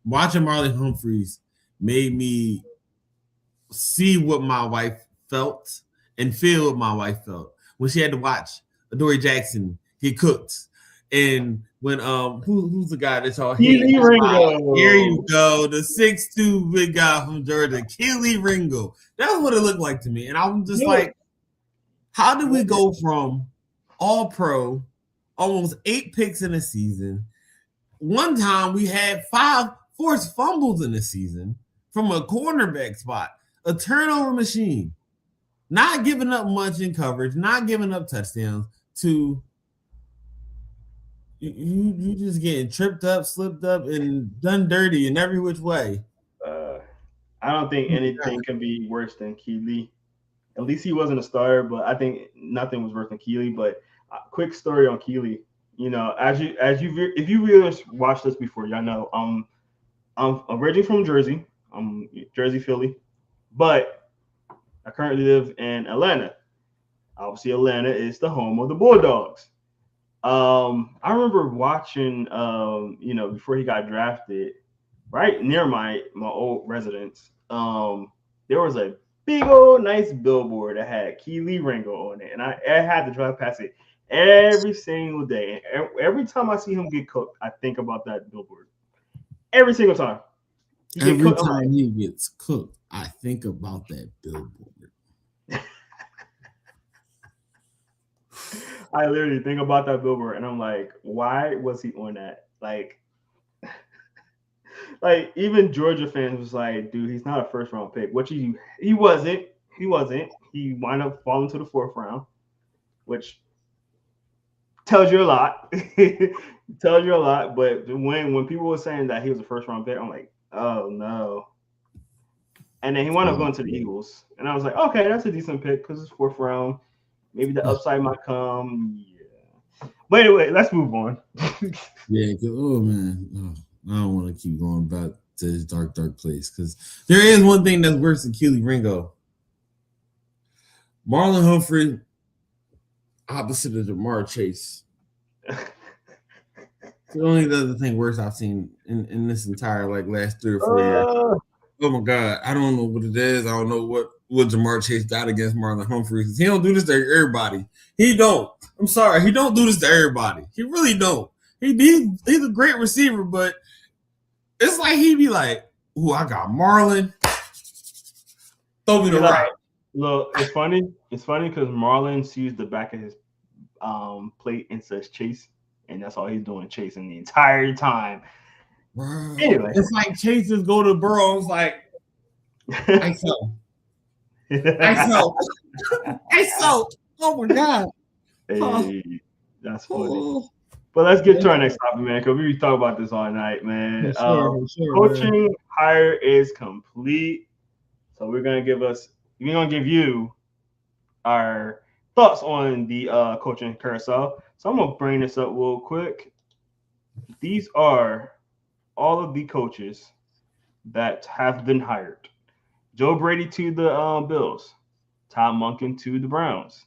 watching Marlon Humphreys made me see what my wife felt and feel what my wife felt when she had to watch Adoree Jackson get cooked. And when who's the guy that's all Keely Ringo. Here you go, the 6'2" big guy from Georgia, Keely Ringo. That's what it looked like to me. And I'm just like, how did we go from All-Pro, almost 8 picks in a season? One time we had 5 forced fumbles in the season from a cornerback spot, a turnover machine, not giving up much in coverage, not giving up touchdowns, to you just getting tripped up, slipped up, and done dirty in every which way. I don't think anything can be worse than Keely. At least he wasn't a starter, but I think nothing was worse than Keely. But quick story on Keely. You know, if you really watched this before, y'all know I'm originally from Jersey. I'm Jersey, Philly, but I currently live in Atlanta. Obviously, Atlanta is the home of the Bulldogs. I remember watching, before he got drafted, right near my old residence, there was a big old nice billboard that had Keely Ringo on it, and I had to drive past it every single day. And every time I see him get cooked, I think about that billboard. Every single time. Every time he gets cooked, I think about that billboard. I literally think about that billboard, and I'm like, why was he on that? Like even Georgia fans was like, dude, he's not a first round pick. Which he wasn't. He wound up falling to the 4th round, which tells you a lot. Tells you a lot. But when people were saying that he was a first round pick, I'm like, oh no. And then he wound up going to the Eagles, and I was like, okay, that's a decent pick because it's fourth round. Maybe the upside might come. Yeah. But anyway, let's move on. Yeah, oh man, I don't want to keep going back to this dark place because there is one thing that's worse than Keely Ringo. Marlon Humphrey, opposite of Jamar Chase. The only other thing worse I've seen in this entire last 3 or 4 years. Oh my God, I don't know what it is. I don't know what Jamar Chase got against Marlon Humphrey. He don't do this to everybody. He don't. I'm sorry, he don't do this to everybody. He really don't. He's a great receiver, but it's like he be like, "Ooh, I got Marlon. Throw me the rock." Look, it's funny. It's funny because Marlon sees the back of his plate and says Chase, and that's all he's doing, chasing the entire time. Bro, anyway, it's like Chase just go to Burrow. It's like, I felt. Oh my God. Hey, that's funny. But let's get to our next topic, man, because we talk about this all night, man. Sure, coaching hire is complete. So we're gonna give you our thoughts on the coaching carousel. So I'm gonna bring this up real quick. These are all of the coaches that have been hired. Joe Brady to the Bills, Tom Monken to the Browns,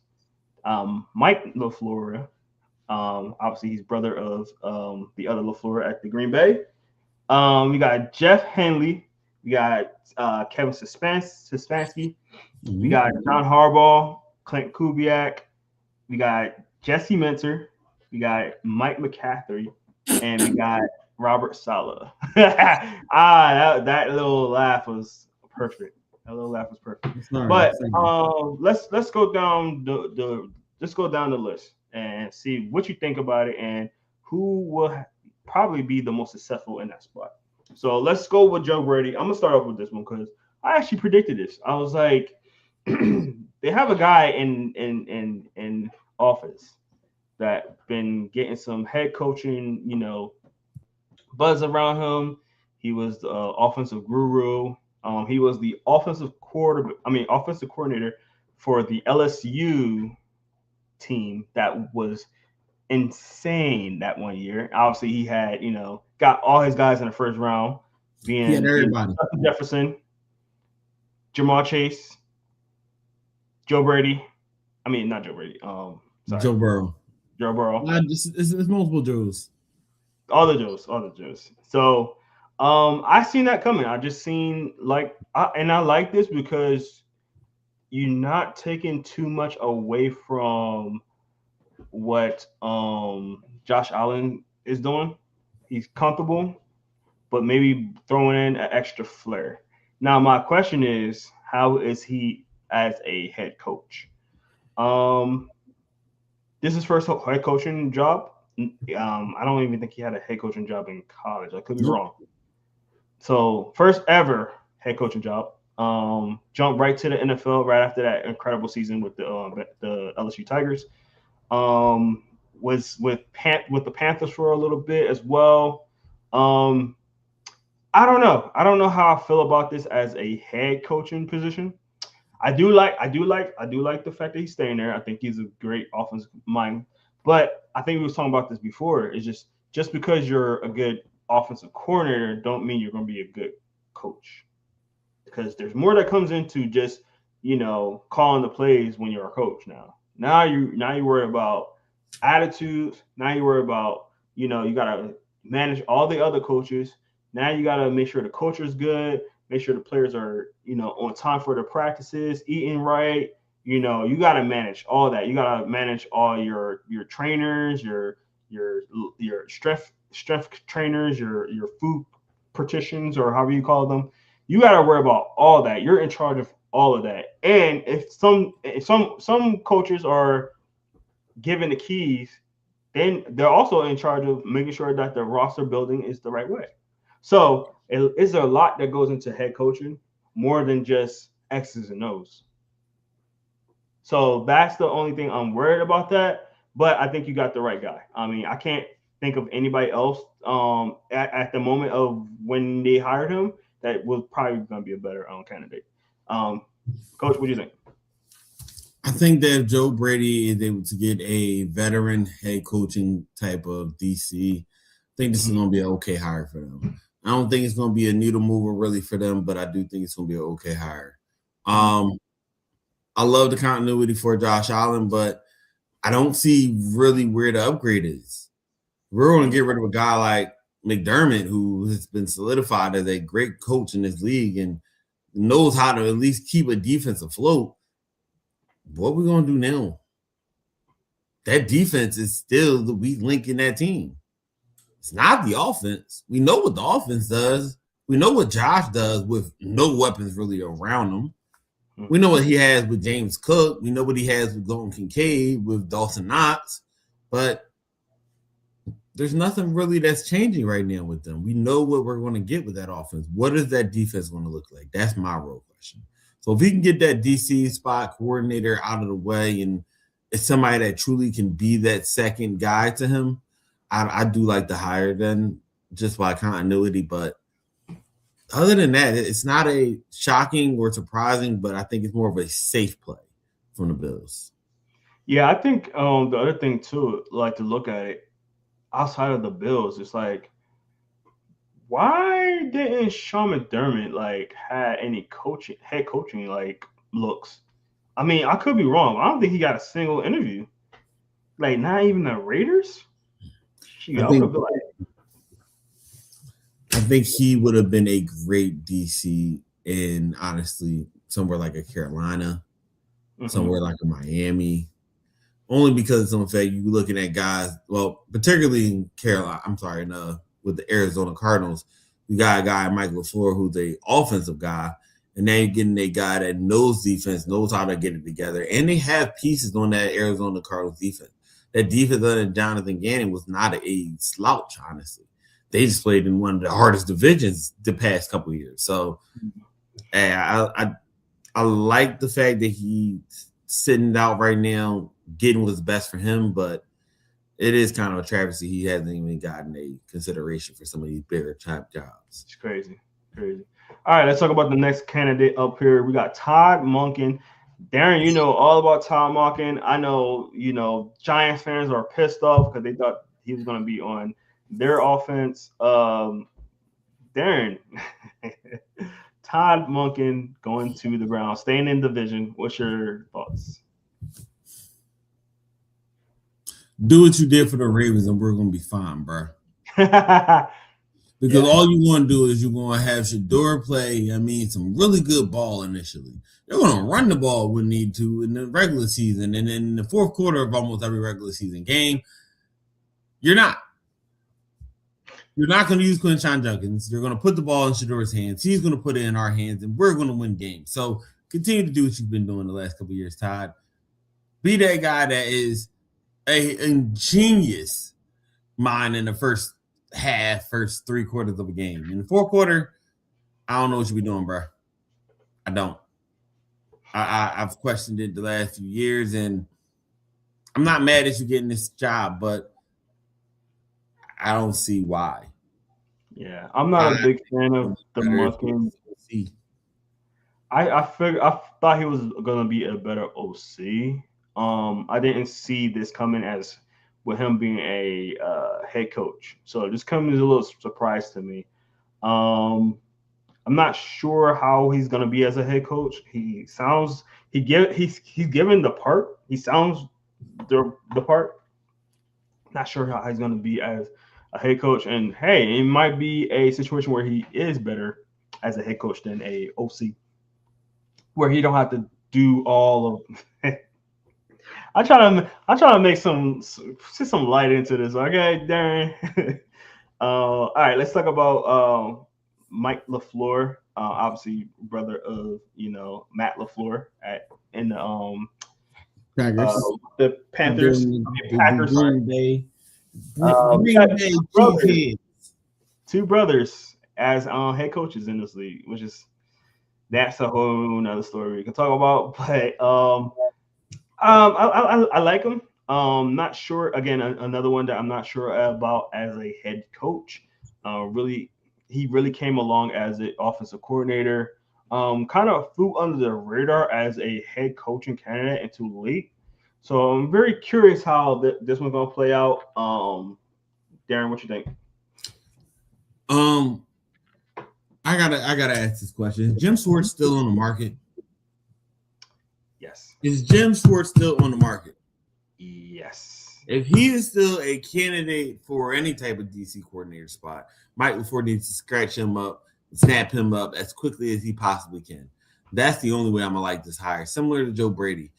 Mike LaFleur. Obviously, he's brother of the other LaFleur at the Green Bay. We got Jeff Henley. We got Kevin Stefanski. We got John Harbaugh, Clint Kubiak. We got Jesse Minter. We got Mike McCaffrey. And we got Robert Saleh. That little laugh was perfect. But let's go down the list and see what you think about it and who will probably be the most successful in that spot. So let's go with Joe Brady. I'm gonna start off with this one because I actually predicted this. I was like, they have a guy in office that been getting some head coaching, buzz around him. He was the offensive guru. He was the offensive coordinator for the LSU team that was insane that one year. Obviously, he had, got all his guys in the first round, being everybody. Jefferson, Jamar Chase, Joe Brady. I mean, not Joe Brady. Joe Burrow. It's multiple Joes. All the Joes. So, I seen that coming. I just seen and I like this because you're not taking too much away from what Josh Allen is doing. He's comfortable, but maybe throwing in an extra flair. Now, my question is, how is he as a head coach? This is his first head coaching job. I don't even think he had a head coaching job in college. I could be wrong. So first ever head coaching job. Jumped right to the NFL right after that incredible season with the LSU Tigers. Was with the Panthers for a little bit as well. I don't know. I don't know how I feel about this as a head coaching position. I do like the fact that he's staying there. I think he's a great offensive mind. But I think we was talking about this before. It's just because you're a good offensive coordinator don't mean you're going to be a good coach. Because there's more that comes into just, calling the plays when you're a coach now. Now you worry about attitudes. Now you worry about, you got to manage all the other coaches. Now you got to make sure the culture is good, make sure the players are, on time for their practices, eating right. You got to manage all that. You got to manage all your trainers, your strength trainers, your food partitions, or however you call them. You got to worry about all that. You're in charge of all of that. And if some coaches are given the keys, then they're also in charge of making sure that the roster building is the right way. So is there a lot that goes into head coaching more than just X's and O's? So that's the only thing I'm worried about that. but I think you got the right guy. I mean, I can't think of anybody else at the moment of when they hired him that was probably going to be a better candidate. Coach, what do you think? I think that if Joe Brady is able to get a veteran head coaching type of DC, I think this is going to be an okay hire for them. I don't think it's going to be a needle mover really for them, but I do think it's going to be an okay hire. I love the continuity for Josh Allen, but I don't see really where the upgrade is. We're going to get rid of a guy like McDermott, who has been solidified as a great coach in this league and knows how to at least keep a defense afloat. What are we going to do now? That defense is still the weak link in that team. It's not the offense. We know what the offense does. We know what Josh does with no weapons really around him. We know what he has with James Cook. We know what he has with Dalton Kincaid, with Dawson Knox. But there's nothing really that's changing right now with them. We know what we're going to get with that offense. What is that defense going to look like? That's my real question. So if he can get that DC spot coordinator out of the way and it's somebody that truly can be that second guy to him, I do like the hire then just by continuity. But other than that, it's not a shocking or surprising, but I think it's more of a safe play from the Bills. Yeah, I think the other thing too, like to look at it outside of the Bills, it's like, why didn't Sean McDermott like had any head coaching like looks? I mean, I could be wrong. I don't think he got a single interview. Like, not even the Raiders. Shoot, I think he would have been a great DC in honestly somewhere like a Carolina, somewhere like a Miami. Only because of the fact you're looking at guys, well, particularly in Carolina, with the Arizona Cardinals, you got a guy, Mike LaFleur, who's a offensive guy, and then you're getting a guy that knows defense, knows how to get it together, and they have pieces on that Arizona Cardinals defense. That defense under Jonathan Gannon was not a slouch, honestly. They just played in one of the hardest divisions the past couple of years. So I like the fact that he's sitting out right now, getting what's best for him, but it is kind of a travesty he hasn't even gotten a consideration for some of these bigger type jobs. It's crazy. All right, let's talk about the next candidate up here. We got Todd Monken. Darren, you know all about Todd Monken. I know, Giants fans are pissed off because they thought he was going to be on their offense. Darren, Todd Monken going to the Browns, staying in division. What's your thoughts? Do what you did for the Ravens, and we're going to be fine, bro. Because all you want to do is you're going to have Shador play, some really good ball initially. They're going to run the ball when need to in the regular season. And in the fourth quarter of almost every regular season game, you're not. You're not going to use Quinshon Judkins. You're going to put the ball in Shador's hands. He's going to put it in our hands, and we're going to win games. So continue to do what you've been doing the last couple of years, Todd. Be that guy that is a ingenious mind in the first three quarters of a game. In the fourth quarter, I don't know what you be doing, bro. I don't. I've questioned it the last few years, and I'm not mad at you getting this job, but I don't see why. Yeah, I'm not a big fan of the Monken. I thought he was gonna be a better OC. I didn't see this coming as with him being a head coach. So this coming is a little surprise to me. I'm not sure how he's gonna be as a head coach. He's given the part. He sounds the part. Not sure how he's gonna be as a head coach. And hey, it might be a situation where he is better as a head coach than a OC, where he don't have to do all of. I try to make some light into this. Okay, Darren. All right, let's talk about Mike LaFleur, obviously brother of Matt LaFleur in the Packers. The Panthers, Packers. Green Bay. Two brothers as head coaches in this league, which is that's a whole nother story we can talk about. But I like him. Not sure. Again, another one that I'm not sure about as a head coach. Really, he really came along as an offensive coordinator. Kind of flew under the radar as a head coaching candidate into the league. So I'm very curious how this one's gonna play out. Darren, what you think? Um, I gotta ask this question: Is Jim Schwartz still on the market? Yes. Is Jim Schwartz still on the market? Yes. If he is still a candidate for any type of DC coordinator spot, Mike LaFleur needs to scratch him up, snap him up as quickly as he possibly can. That's the only way I'm gonna like this hire. Similar to Joe Brady.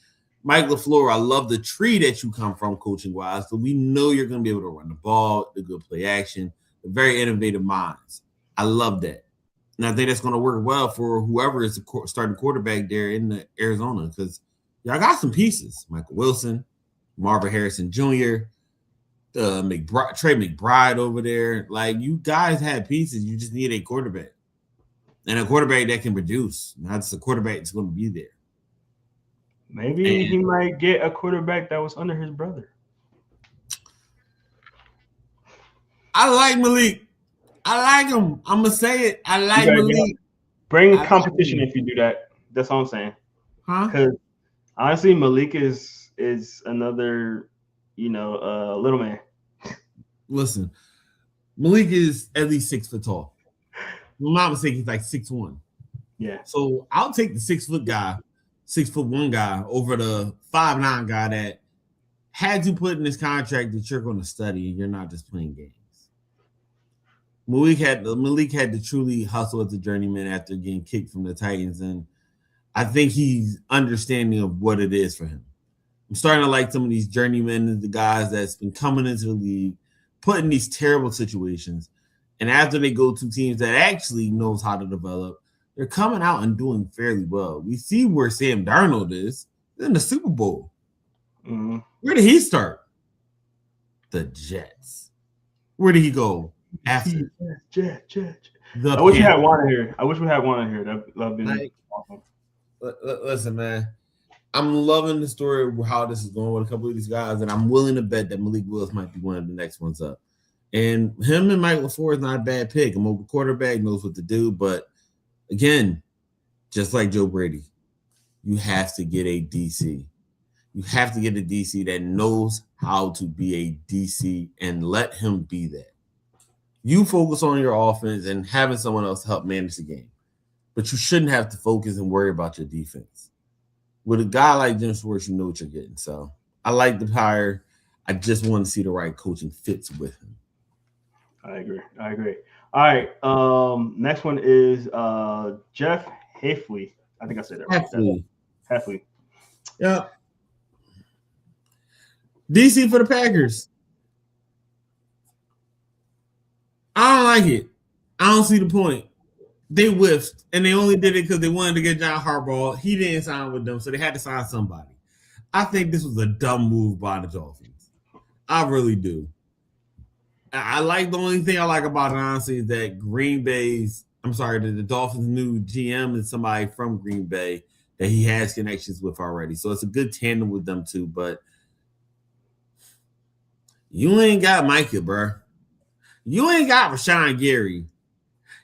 Mike LaFleur, I love the tree that you come from coaching wise. So we know you're gonna be able to run the ball, the good play action, the very innovative minds. I love that. And I think that's gonna work well for whoever is the starting quarterback there in the Arizona, because y'all got some pieces. Michael Wilson, Marvin Harrison Jr., Trey McBride over there. Like, you guys have pieces. You just need a quarterback. And a quarterback that can produce, not just a quarterback that's going to be there. Maybe he might get a quarterback that was under his brother. I like Malik. I like him. I'm going to say it. I like Malik. Bring competition if you do that. That's all I'm saying. Huh? Because honestly, Malik is another, little man. Listen, Malik is at least 6 foot tall. If I'm not mistaken, he's like 6'1". Yeah. So I'll take the 6 foot guy, 6'1" guy over the 5'9" guy that had to put in this contract that you're going to study and you're not just playing games. Malik had to truly hustle as a journeyman after getting kicked from the Titans, and I think he's understanding of what it is for him. I'm starting to like some of these journeymen, the guys that's been coming into the league, put in these terrible situations, and after they go to teams that actually knows how to develop, they're coming out and doing fairly well. We see where Sam Darnold is in the Super Bowl. Mm-hmm. Where did he start? The Jets. Where did he go after? Jets. I wish we had one here. That'd been awesome. Listen, man. I'm loving the story of how this is going with a couple of these guys, and I'm willing to bet that Malik Willis might be one of the next ones up. And him and Mike LaFleur is not a bad pick. A mobile quarterback, knows what to do. But again, just like Joe Brady, you have to get a DC. You have to get a DC that knows how to be a DC and let him be that. You focus on your offense and having someone else help manage the game. But you shouldn't have to focus and worry about your defense. With a guy like Jim Schwartz, you know what you're getting. So I like the hire. I just want to see the right coaching fits with him. I agree. All right. Next one is Jeff Hafley. I think I said that right. Hafley. Yeah. DC for the Packers. I don't like it. I don't see the point. They whiffed, and they only did it because they wanted to get John Harbaugh. He didn't sign with them, so they had to sign somebody. I think this was a dumb move by the Dolphins. I really do. I like the only thing I like about it, honestly, is that the Dolphins' new GM is somebody from Green Bay that he has connections with already. So it's a good tandem with them too. But you ain't got Micah, bro. You ain't got Rashawn Gary.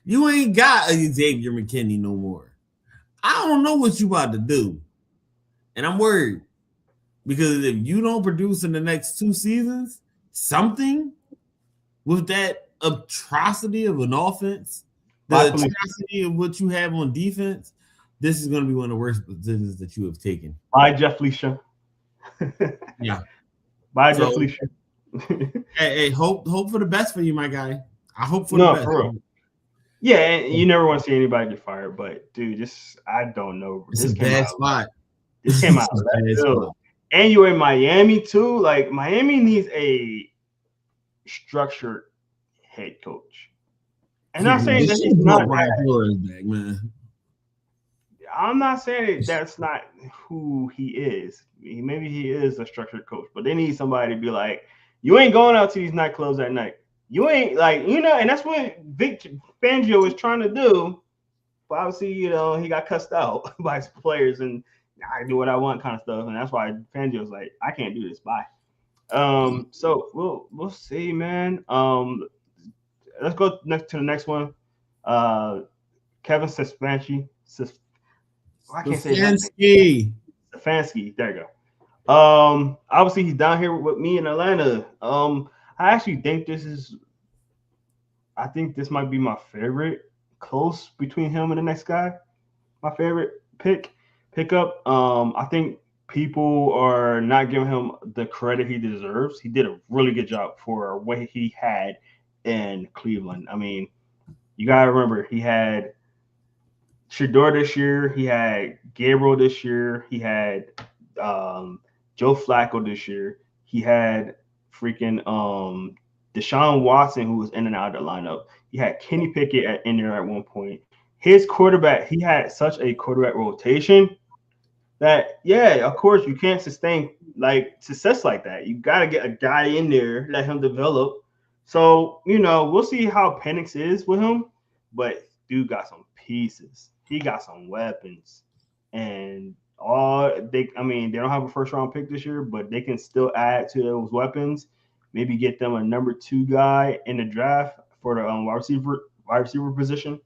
You ain't got Xavier McKinney no more. I don't know what you about to do. And I'm worried. Because if you don't produce in the next 2 seasons, something with that atrocity of an offense, the atrocity of what you have on defense, this is going to be one of the worst positions that you have taken. Bye, Jeff Leisha. Yeah. Bye, Jeff Leisha. hey, hope for the best for you, my guy. I hope for the best. For real. Yeah, and you never want to see anybody get fired, but dude, I don't know. It's a bad spot. This came out left field. And you're in Miami too. Like, Miami needs a structured head coach. And I'm not saying that he's not bad. Man. I'm not saying that's not who he is. Maybe he is a structured coach, but they need somebody to be like, you ain't going out to these nightclubs at night. You ain't and that's what Vic Fangio is trying to do. But obviously, he got cussed out by his players and I do what I want kind of stuff. And that's why Fangio's like, I can't do this. Bye. So we'll see, man. Let's go next to the next one. Uh, Kevin Stefanski. I can't say his last Stefanski. name. Stefanski. There you go. Obviously he's down here with me in Atlanta. I actually think I think this might be my favorite, close between him and the next guy. My favorite pickup. I think people are not giving him the credit he deserves. He did a really good job for what he had in Cleveland. I mean, you gotta remember he had Shador this year, he had Gabriel this year, he had um, Joe Flacco this year, he had freaking Deshaun Watson who was in and out of the lineup. He had Kenny Pickett in there at one point. His quarterback, he had such a quarterback rotation that yeah, of course you can't sustain like success like that. You got to get a guy in there, let him develop. So we'll see how Penix is with him, but dude got some pieces. He got some weapons, and I mean, they don't have a first round pick this year, but they can still add to those weapons. Maybe get them a number 2 guy in the draft for the wide receiver position.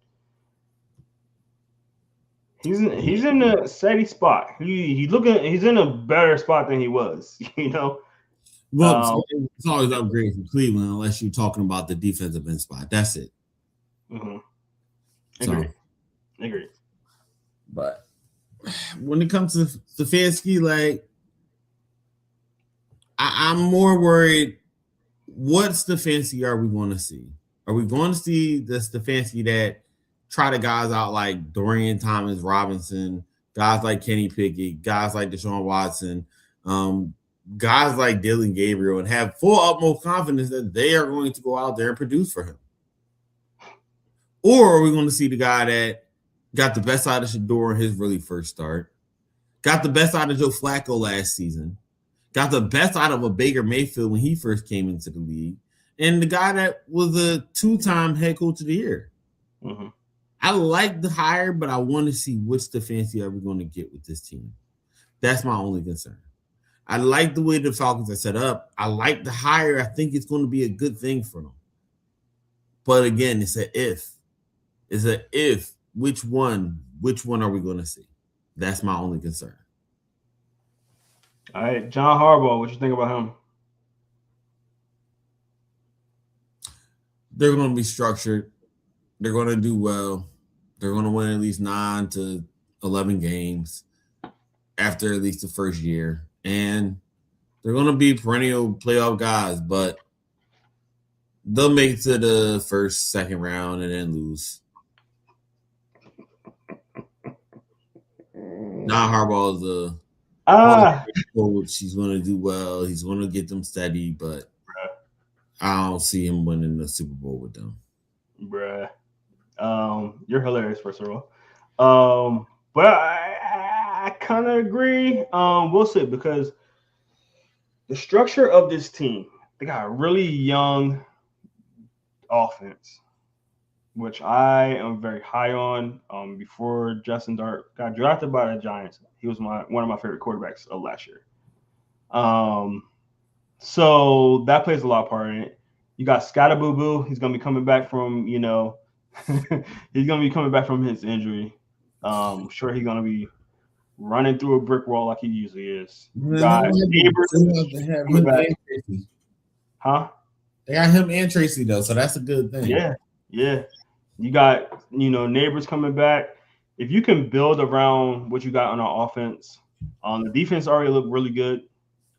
He's in a steady spot. He's in a better spot than he was. Well, it's always upgrade from Cleveland unless you're talking about the defensive end spot. That's it. Mm-hmm. Agreed. But when it comes to Stefanski, like I'm more worried. What Stefanski are we going to see? Are we going to see the Stefanski that try the guys out like Dorian Thomas Robinson, guys like Kenny Pickett, guys like Deshaun Watson, guys like Dylan Gabriel, and have full utmost confidence that they are going to go out there and produce for him? Or are we going to see the guy that got the best out of Shador in his really first start, got the best out of Joe Flacco last season, got the best out of a Baker Mayfield when he first came into the league, and the guy that was a 2-time head coach of the year? Mm-hmm. I like the hire, but I want to see which Stefanski are we going to get with this team. That's my only concern. I like the way the Falcons are set up. I like the hire. I think it's going to be a good thing for them. But again, it's an if. It's an if. Which one are we going to see? That's my only concern. All right, John Harbaugh, what you think about him? They're going to be structured. They're going to do well. They're going to win at least 9 to 11 games after at least the first year. And they're going to be perennial playoff guys, but they'll make it to the first, second round and then lose. John Harbaugh is a coach. He's going to do well. He's going to get them steady, but I don't see him winning the Super Bowl with them. Bruh. You're hilarious, first of all. But I kind of agree. We'll see, because the structure of this team, they got a really young offense, which I am very high on. Before Justin Dart got drafted by the Giants, he was one of my favorite quarterbacks of last year. So that plays a lot of part in it. You got Scotty Boo Boo. He's gonna be coming back from he's gonna be coming back from his injury. I'm sure he's gonna be running through a brick wall like he usually is. You got Huh? They got him and Tracy though, so that's a good thing. Yeah. You got Neighbors coming back. If you can build around what you got on our offense, the defense already looked really good.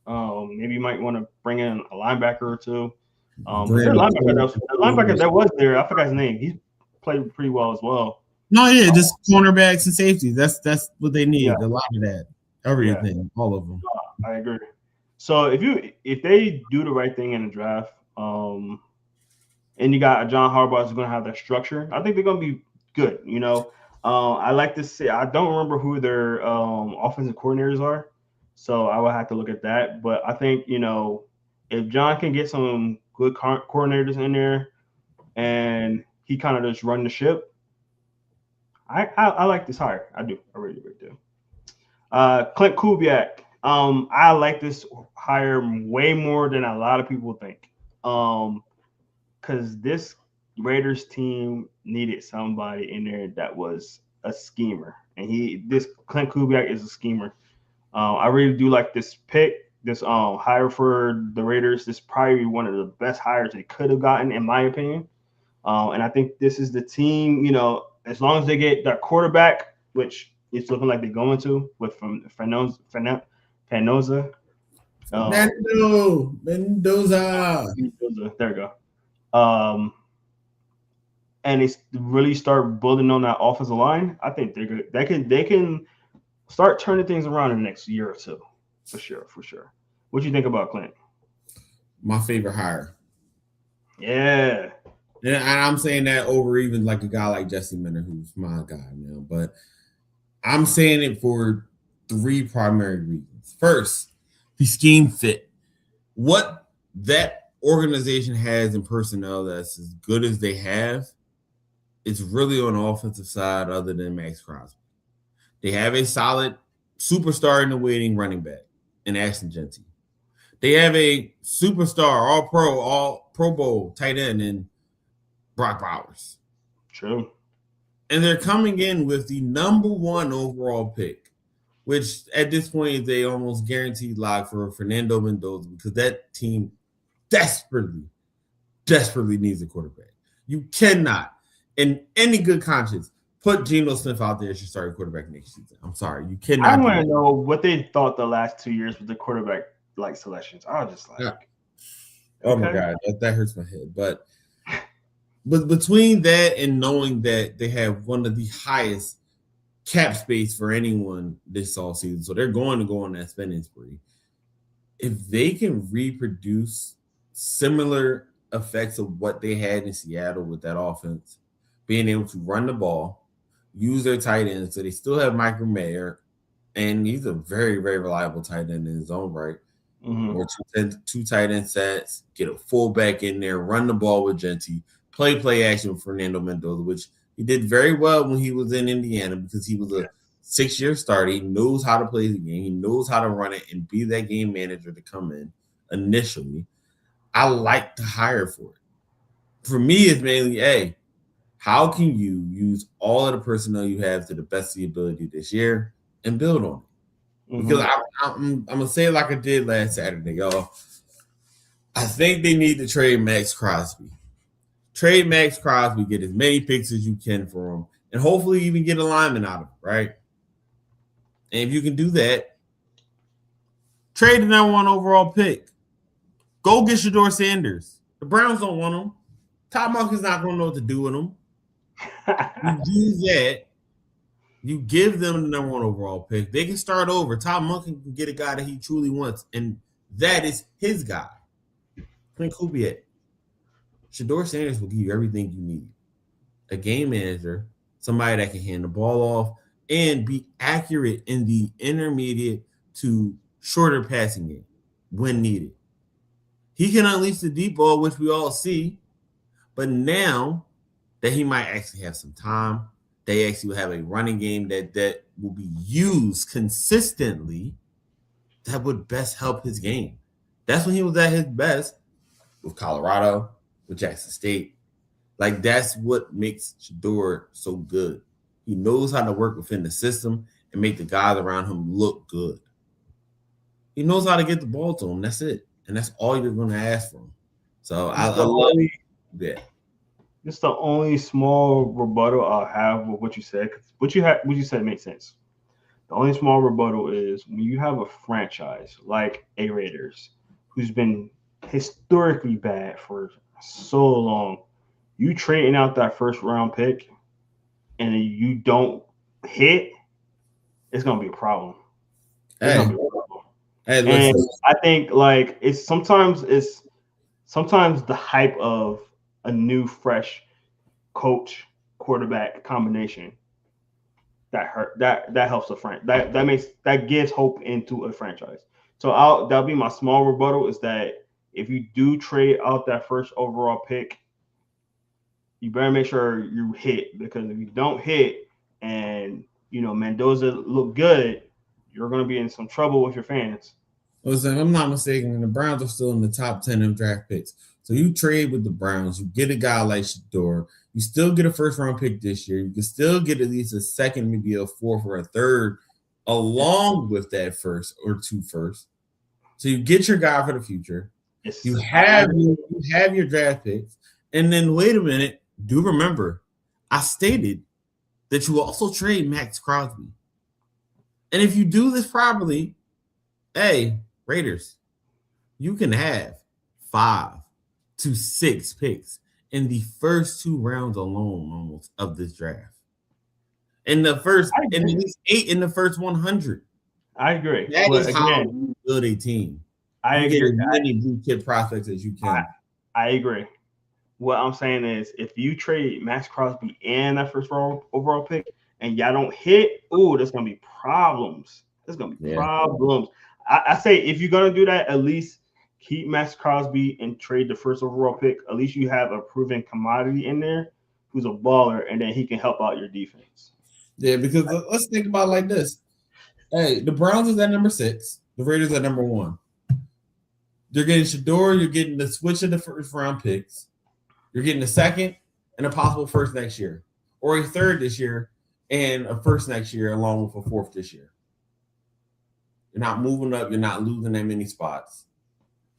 Maybe you might want to bring in a linebacker or two. The linebacker that was there, I forgot his name. He played pretty well as well. No, yeah, just cornerbacks and safeties. That's what they need. A lot of that, everything, all of them. I agree. So if they do the right thing in the draft, and you got a John Harbaugh who's going to have that structure, I think they're going to be good. I like to say, I don't remember who their offensive coordinators are, so I will have to look at that. But I think if John can get some good coordinators in there, and he kind of just run the ship, I like this hire. I do. I really do. Clint Kubiak I like this hire way more than a lot of people think. Because this Raiders team needed somebody in there that was a schemer, and this Clint Kubiak is a schemer. I really do like this pick, this hire for the Raiders. This is probably one of the best hires they could have gotten, in my opinion. And I think this is the team. As long as they get that quarterback, which it's looking like they're going to with from Fanoza. Mendoza. There we go. And they really start building on that offensive line. I think they're good. They can start turning things around in the next year or two, for sure, for sure. What you think about Clint? My favorite hire. Yeah. And I'm saying that over even like a guy like Jesse Minter, who's my guy now. But I'm saying it for 3 primary reasons. First, the scheme fit. What that organization has in personnel that's as good as they have, it's really on the offensive side other than Max Crosby. They have a solid superstar in the waiting running back in Ashton Genty. They have a superstar, all Pro Bowl tight end in Brock Bowers. True. And they're coming in with the number 1 overall pick, which at this point is a almost guaranteed lock for Fernando Mendoza because that team desperately needs a quarterback. You cannot, in any good conscience, put Geno Smith out there as your starting quarterback next season. I'm sorry. You cannot. I want to know what they thought the last 2 years with the quarterback selections. I was just like, yeah. Oh my God, that hurts my head. But between that and knowing that they have one of the highest cap space for anyone this all season, so they're going to go on that spending spree. If they can reproduce similar effects of what they had in Seattle with that offense, being able to run the ball, use their tight ends, so they still have Michael Mayer, and he's a very, very reliable tight end in his own right. Or 2 tight end sets, get a fullback in there, run the ball with Genty, play action with Fernando Mendoza, which he did very well when he was in Indiana because he was a 6-year starter. He knows how to play the game. He knows how to run it and be that game manager to come in initially. I like to hire for it. For me, it's mainly, how can you use all of the personnel you have to the best of your ability this year and build on it? Because I'm going to say it like I did last Saturday, y'all. I think they need to trade Max Crosby. Trade Max Crosby, get as many picks as you can for him, and hopefully even get a lineman out of him, right? And if you can do that, trade the number 1 overall pick. Go get Shedeur Sanders. The Browns don't want him. Todd Monken's not going to know what to do with him. You use that. You give them the number 1 overall pick. They can start over. Todd Monken can get a guy that he truly wants, and that is his guy. Clint Kubiak. Shedeur Sanders will give you everything you need. A game manager, somebody that can hand the ball off and be accurate in the intermediate to shorter passing game when needed. He can unleash the deep ball, which we all see, but now that he might actually have some time, they actually will have a running game that will be used consistently that would best help his game. That's when he was at his best with Colorado, with Jackson State. Like, that's what makes Shedeur so good. He knows how to work within the system and make the guys around him look good. He knows how to get the ball to him. That's it. And that's all you're going to ask from him. So I love that. It's the only small rebuttal I'll have with what you said. What you said makes sense. The only small rebuttal is when you have a franchise like a Raiders, who's been historically bad for so long, you trading out that first round pick and you don't hit, it's gonna be a problem. And I think like it's sometimes the hype of a new fresh coach quarterback combination that helps a that gives hope into a franchise. So that'll be my small rebuttal is that if you do trade out that first overall pick, you better make sure you hit, because if you don't hit and Mendoza look good, you're going to be in some trouble with your fans. Listen, if I'm not mistaken, the Browns are still in the top 10 of draft picks. So you trade with the Browns, you get a guy like Shador, you still get a first round pick this year. You can still get at least a second, maybe a fourth or a third, along with that first or two first. So you get your guy for the future. You have your draft picks. And then wait a minute, do remember, I stated that you also trade Max Crosby. And if you do this properly, hey, Raiders, you can have 5 to 6 picks in the first 2 rounds alone almost of this draft. In the first, and at least 8 in the first 100. I agree. That is how you build a team. I you agree. Get as many blue chip prospects as you can. I agree. What I'm saying is, if you trade Max Crosby and that first overall pick, and y'all don't hit, there's gonna be problems. There's gonna be problems. I say if you're gonna do that, at least keep Max Crosby and trade the first overall pick. At least you have a proven commodity in there who's a baller, and then he can help out your defense. Yeah, because let's think about it like this. Hey, the Browns is at number 6. The Raiders at number 1. You're getting Shador. You're getting the switch of the first round picks. You're getting a second and a possible first next year, or a third this year and a first next year, along with a fourth this year. You're not moving up. You're not losing that many spots.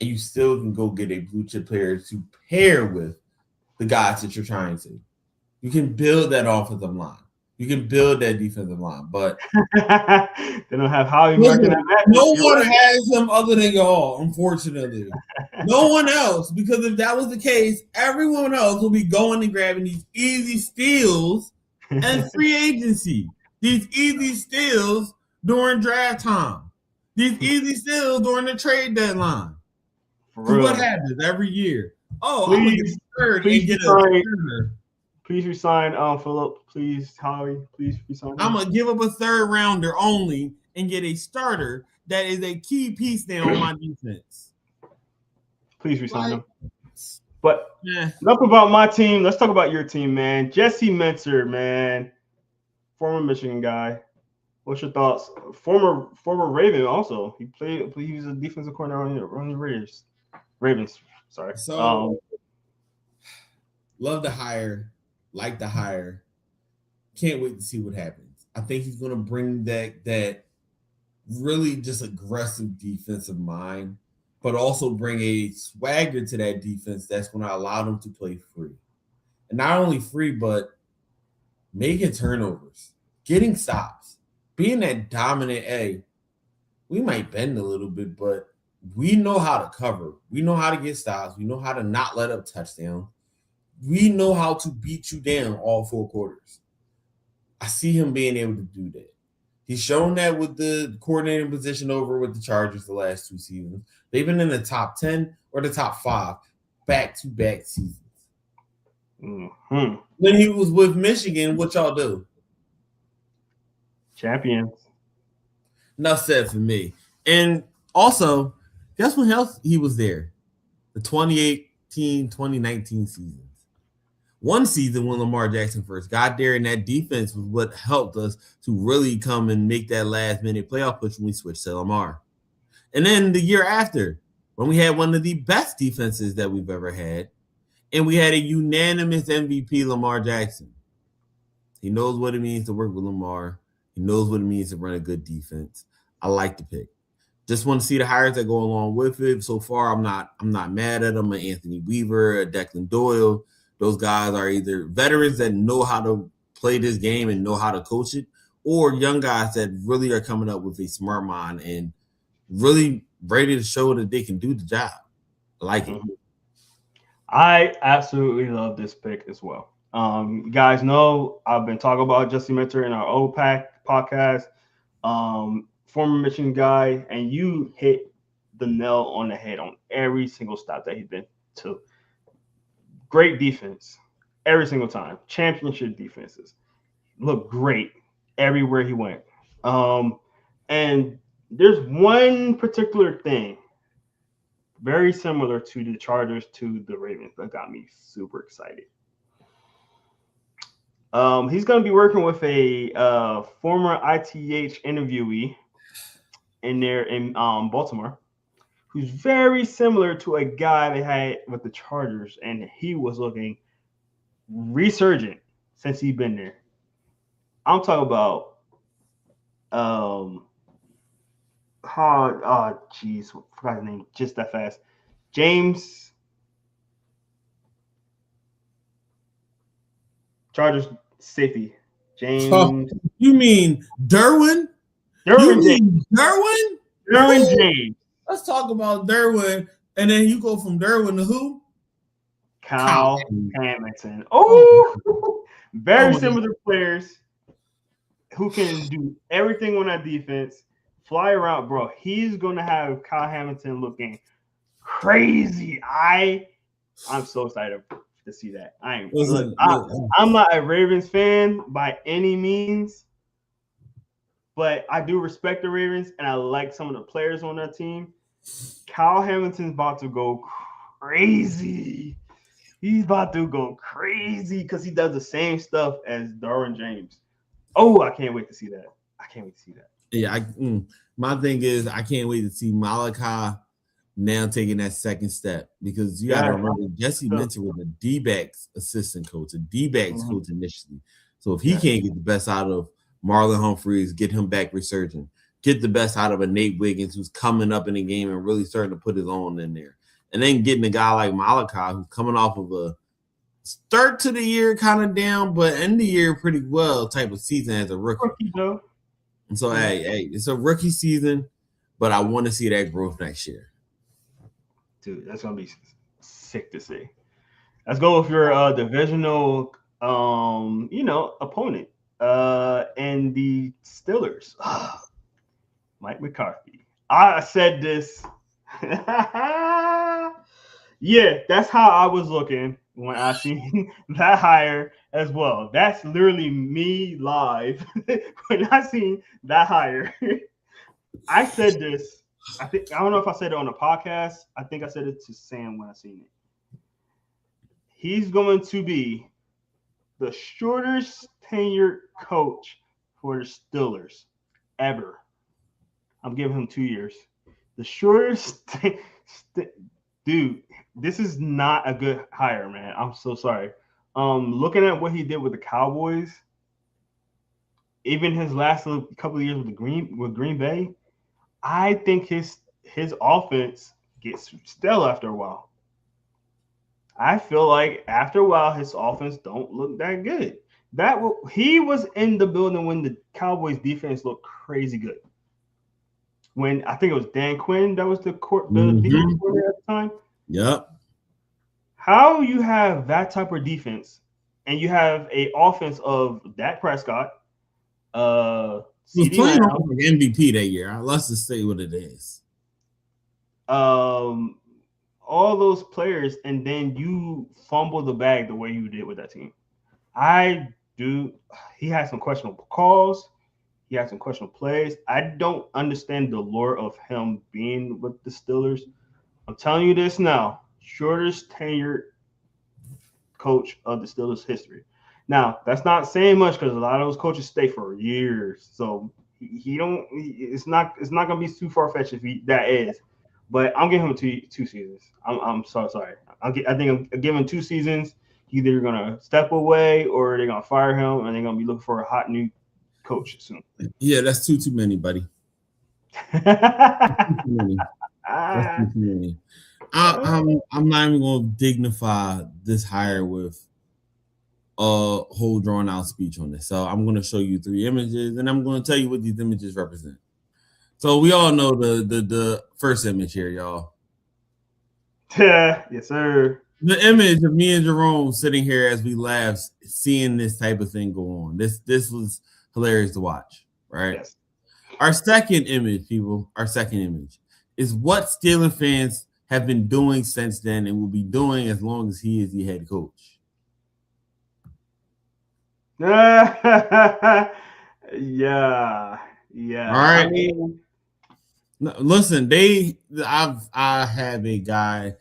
And you still can go get a blue chip player to pair with the guys that you're trying to. You can build that offensive line. You can build that defensive line, but they don't have Howie. No one has him other than y'all, unfortunately. No one else, because if that was the case, everyone else will be going and grabbing these easy steals and free agency. These easy steals during draft time. These easy steals during the trade deadline. What happens every year? Oh, I'm going to get a third and get a third. Please resign, Philip. Please, Howie. Please resign. I'm gonna give up a third rounder only and get a starter that is a key piece there on my defense. Please resign him. But enough about my team. Let's talk about your team, man. Jesse Minter, man, former Michigan guy. What's your thoughts? Former Raven also. He was a defensive coordinator on the Raiders. Ravens. Sorry. So love the hire. Like the hire. Can't wait to see what happens. I think he's going to bring that really just aggressive defensive mind, but also bring a swagger to that defense that's going to allow them to play free. And not only free, but making turnovers, getting stops, being that dominant A. We might bend a little bit, but we know how to cover. We know how to get stops. We know how to not let up touchdowns. We know how to beat you down all 4 quarters. I see him being able to do that. He's shown that with the coordinating position over with the Chargers the last 2 seasons. They've been in the top 10 or the top 5 back-to-back seasons. Mm-hmm. When he was with Michigan, what y'all do? Champions. Enough said for me. And also, guess when else he was there? The 2018-2019 season. One season when Lamar Jackson first got there, and that defense was what helped us to really come and make that last-minute playoff push when we switched to Lamar. And then the year after, when we had one of the best defenses that we've ever had, and we had a unanimous MVP, Lamar Jackson. He knows what it means to work with Lamar. He knows what it means to run a good defense. I like the pick. Just want to see the hires that go along with it. So far, I'm not mad at them. Anthony Weaver, Declan Doyle. Those guys are either veterans that know how to play this game and know how to coach it, or young guys that really are coming up with a smart mind and really ready to show that they can do the job. I like it. I absolutely love this pick as well. You guys know I've been talking about Jesse Minter in our old podcast, former Michigan guy, and you hit the nail on the head on every single stop that he's been to. Great defense every single time. Championship defenses. Look great everywhere he went. And there's one particular thing very similar to the Chargers to the Ravens that got me super excited. He's going to be working with a former ITH interviewee in there in Baltimore, who's very similar to a guy they had with the Chargers, and he was looking resurgent since he's been there. I'm talking about um oh jeez, forgot his name just that fast. James Chargers safety. James You mean Derwin? You Derwin James. mean Derwin? Derwin Who? James. Let's talk about Derwin, and then you go from Derwin to who? Kyle Hamilton. Oh, very similar players who can do everything on that defense, fly around, bro. He's gonna have Kyle Hamilton looking crazy. I'm so excited to see that. I'm not a Ravens fan by any means, but I do respect the Ravens and I like some of the players on that team. Kyle Hamilton's about to go crazy. He's about to go crazy because he does the same stuff as Derwin James. Oh, I can't wait to see that. Yeah, my thing is I can't wait to see Malachi now taking that second step because you got to remember Jesse Minter was a D-backs assistant coach, a D-backs coach initially. So if he can't get the best out of Marlon Humphreys, get him back resurging, get the best out of a Nate Wiggins who's coming up in the game and really starting to put his own in there. And then getting a guy like Malachi who's coming off of a start to the year kind of down, but end the year pretty well type of season as a rookie. And so, hey, it's a rookie season, but I want to see that growth next year. Dude, that's going to be sick to see. Let's go with your divisional, opponent and the Steelers. Mike McCarthy. I said this. Yeah, that's how I was looking when I seen that hire as well. That's literally me live when I seen that hire. I said this. I don't know if I said it on the podcast. I think I said it to Sam when I seen it. He's going to be the shortest tenured coach for the Steelers ever. I'm giving him 2 years. The shortest dude, this is not a good hire, man. I'm so sorry. Looking at what he did with the Cowboys, even his last couple of years with Green Bay, I think his offense gets stale after a while. I feel like after a while his offense don't look that good. He was in the building when the Cowboys defense looked crazy good. When I think it was Dan Quinn that was the defense coordinator at the time. Yep. How you have that type of defense and you have a offense of Dak Prescott, he was playing off like MVP that year. Let's just say what it is. All those players, and then you fumble the bag the way you did with that team. He had some questionable calls. He had some questionable plays. I don't understand the lure of him being with the Steelers. I'm telling you this now. Shortest tenured coach of the Steelers history. Now, that's not saying much because a lot of those coaches stay for years. So it's not gonna be too far-fetched if that is. But I'm giving him two seasons. I'm so sorry. I think I'm giving 2 seasons. Either you're gonna step away or they're gonna fire him and they're gonna be looking for a hot new coach soon. Yeah, that's too many, buddy. That's too many. I'm not even gonna dignify this hire with a whole drawn out speech on this. So I'm gonna show you 3 images and I'm gonna tell you what these images represent. So we all know the first image here, y'all. Yes, sir. The image of me and Jerome sitting here as we laugh, seeing this type of thing go on. This was hilarious to watch, right? Yes. Our second image is what Steelers fans have been doing since then and will be doing as long as he is the head coach. Yeah. All right. I mean, listen, I have a guy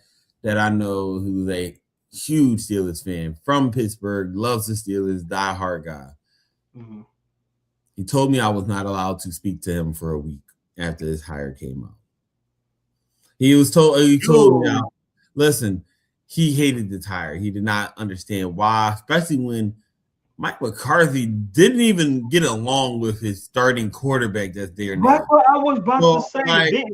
that I know who's a huge Steelers fan from Pittsburgh, loves the Steelers, diehard guy. Mm-hmm. He told me I was not allowed to speak to him for a week. after this hire came out. He told me, listen, he hated this hire. He did not understand why, especially when Mike McCarthy didn't even get along with his starting quarterback that's there now. That's what I was about to say.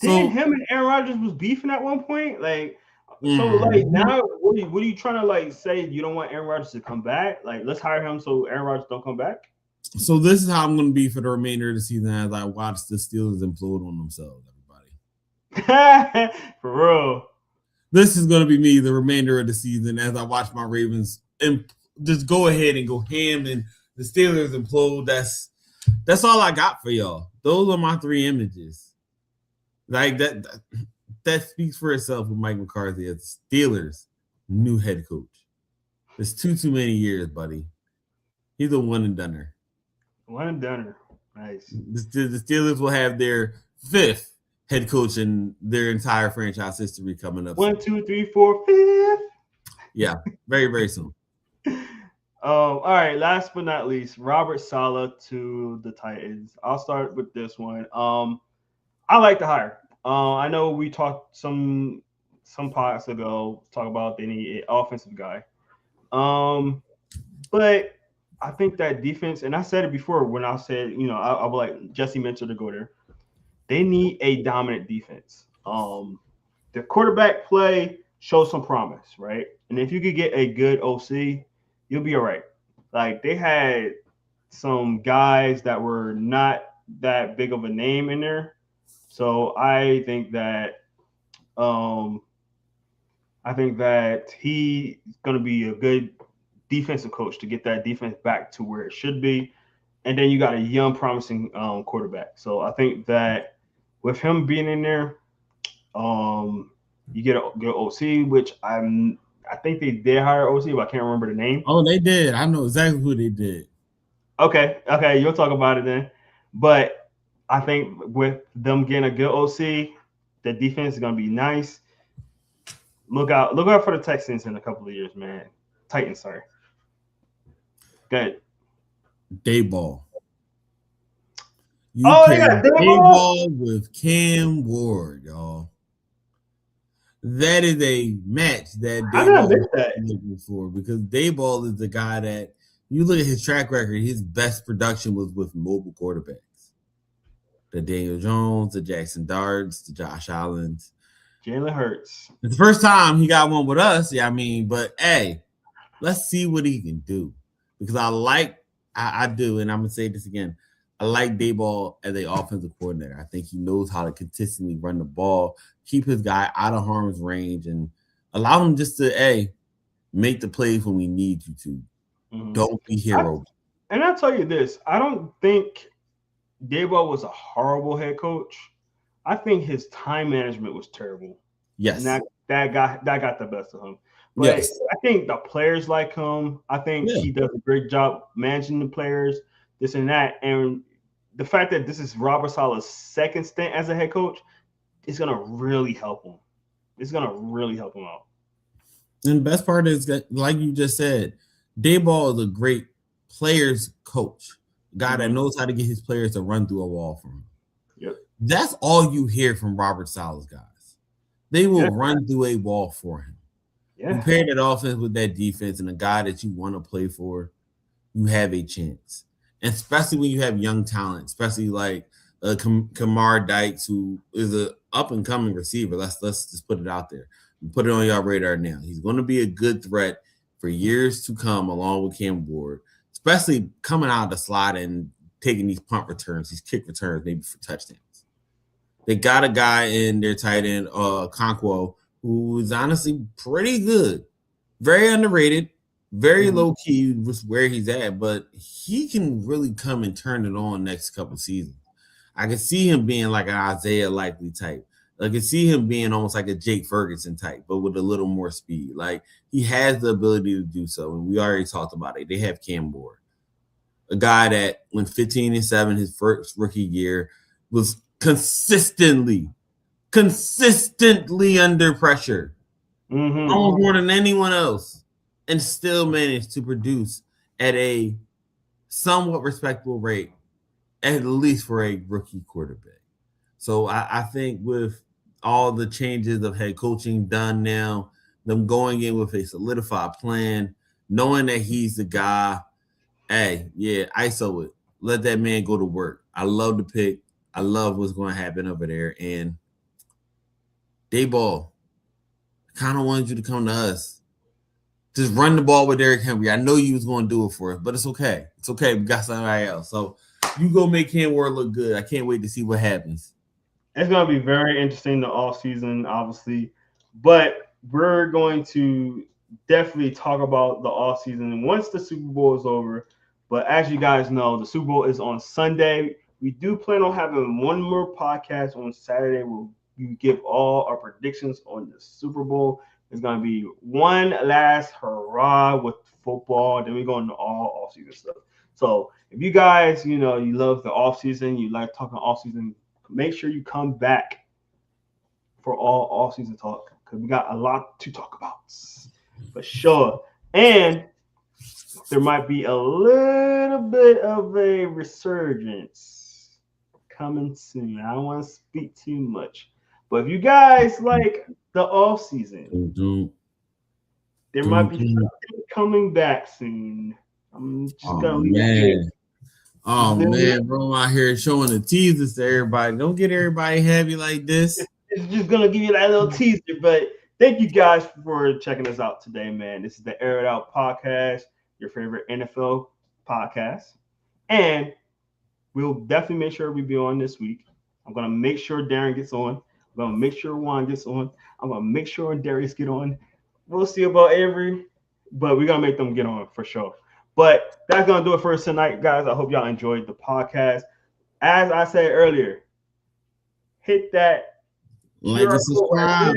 Didn't him and Aaron Rodgers was beefing at one point? Now what are you trying to like say? You don't want Aaron Rodgers to come back? Like, let's hire him so Aaron Rodgers don't come back? So this is how I'm going to be for the remainder of the season as I watch the Steelers implode on themselves, everybody. For real. This is going to be me the remainder of the season as I watch my Ravens just go ahead and go ham and the Steelers implode. That's all I got for y'all. Those are my 3 images. Like that speaks for itself with Mike McCarthy as Steelers' new head coach. It's too many years, buddy. He's a one and doneer. One and doneer. Nice. The Steelers will have their 5th head coach in their entire franchise history coming up. 1, 2, 3, 4, 5th. Yeah, very, very soon. All right, last but not least, Robert Saleh to the Titans. I'll start with this one. I like the hire. I know we talked some podcasts ago talk about they need an offensive guy. But I think that defense, and I said it before when I said, I would like Jesse Minter to go there. They need a dominant defense. The quarterback play shows some promise, right? And if you could get a good OC, you'll be all right. Like, they had some guys that were not that big of a name in there. So I think that he's going to be a good defensive coach to get that defense back to where it should be. And then you got a young, promising quarterback. So I think that with him being in there, you get a good OC, which I think they did hire OC, but I can't remember the name. Oh, they did. I know exactly who they did. Okay, you'll talk about it then. But I think with them getting a good OC, the defense is gonna be nice. Look out for the Texans in a couple of years, man. Titans, sorry. Good. Dayball. They got Dayball with Cam Ward, y'all. That is a match that Dayball is looking for, because Dayball is the guy that you look at his track record. His best production was with mobile quarterbacks. The Daniel Jones, the Jackson Darts, the Josh Allens, Jalen Hurts. It's the first time he got one with us. Yeah, I mean, but hey, let's see what he can do, because I do, and I'm gonna say this again. I like Dayball as an offensive coordinator. I think he knows how to consistently run the ball, keep his guy out of harm's range, and allow him just to make the plays when we need you to. Mm-hmm. Don't be hero. And I'll tell you this: I don't think Dayball was a horrible head coach. I think his time management was terrible. Yes, and that got the best of him. But yes. I think the players like him. I think he does a great job managing the players, this and that. And the fact that this is Robert Saleh's second stint as a head coach is going to really help him. It's going to really help him out. And the best part is that, like you just said, Dayball is a great players coach, a guy that knows how to get his players to run through a wall for him. Yep. That's all you hear from Robert Saleh's guys. They will run through a wall for him. Yeah. You pair that offense with that defense and a guy that you want to play for, you have a chance. And especially when you have young talent, especially like Kamar Dykes, who is an up-and-coming receiver. Let's just put it out there. Put it on your radar now. He's going to be a good threat for years to come, along with Cam Ward, especially coming out of the slot and taking these punt returns, these kick returns, maybe for touchdowns. They got a guy in their tight end, Conquo, who is honestly pretty good, very underrated, very low key with where he's at, but he can really come and turn it on next couple seasons. I can see him being like an Isaiah Likely type. I can see him being almost like a Jake Ferguson type, but with a little more speed. Like, he has the ability to do so, and we already talked about it. They have Cam Ward, a guy that went 15-7 his first rookie year, was consistently under pressure, almost more than anyone else, and still managed to produce at a somewhat respectable rate at least for a rookie quarterback. So I think with all the changes of head coaching done now, them going in with a solidified plan, knowing that he's the guy, hey, yeah, ISO it. Let that man go to work. I love the pick. I love what's going to happen over there. And Dayball, I kind of wanted you to come to us. Just run the ball with Derrick Henry. I know you was going to do it for us, but it's okay. It's okay. We got somebody else. So you go make Cam Ward look good. I can't wait to see what happens. It's going to be very interesting the offseason, obviously. But we're going to definitely talk about the offseason once the Super Bowl is over. But as you guys know, the Super Bowl is on Sunday. We do plan on having one more podcast on Saturday where we give all our predictions on the Super Bowl. It's going to be one last hurrah with football. Then we go into all offseason stuff. So if you guys, you love the offseason, you like talking offseason, make sure you come back for all offseason talk because we got a lot to talk about for sure. And there might be a little bit of a resurgence coming soon. I don't want to speak too much. But if you guys like the offseason, there might be something coming back soon. I'm just going to leave it. Oh, man, bro, I'm out here showing the teasers to everybody. Don't get everybody happy like this. It's just going to give you that little teaser. But thank you guys for checking us out today, man. This is the Air It Out podcast, your favorite NFL podcast. And we'll definitely make sure we be on this week. I'm going to make sure Darren gets on. I'm going to make sure Juan gets on. I'm going to make sure Darius get on. We'll see about Avery, but we're going to make them get on for sure. But that's going to do it for us tonight, guys. I hope y'all enjoyed the podcast. As I said earlier, hit that like and subscribe.